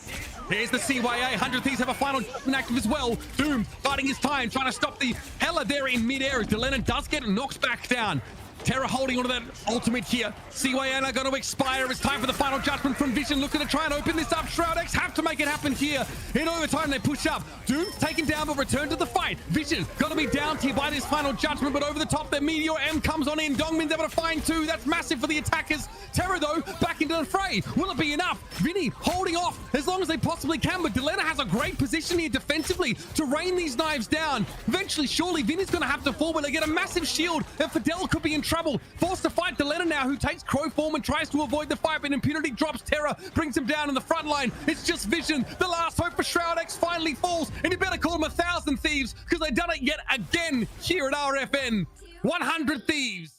Here's the CYA. 100 Thieves have a final judgment active as well. Doom biding his time, trying to stop the Hella there in midair. Delena does get knocked back down. Terra holding onto that ultimate here. CYN are going to expire. It's time for the Final Judgment from Vision. Looking to try and open this up. Shroud-X have to make it happen here. In overtime, they push up. Doom's taken down, but return to the fight. Vision got to be downed here by this Final Judgment, but over the top, their Meteor M comes on in. Dongmin's able to find two. That's massive for the attackers. Terra, though, back into the fray. Will it be enough? Vinny holding off as long as they possibly can, but Delena has a great position here defensively to rain these knives down. Eventually, surely, Vinny's going to have to fall, but they get a massive shield, and Fidel could be in trouble. Forced to fight Delena now, who takes Crow form and tries to avoid the fight, but Impunity drops Terra, brings him down in the front line. It's just Vision. The last hope for Shroud-X finally falls, and you better call them 1,000 Thieves, because they've done it yet again here at RFN. 100 Thieves.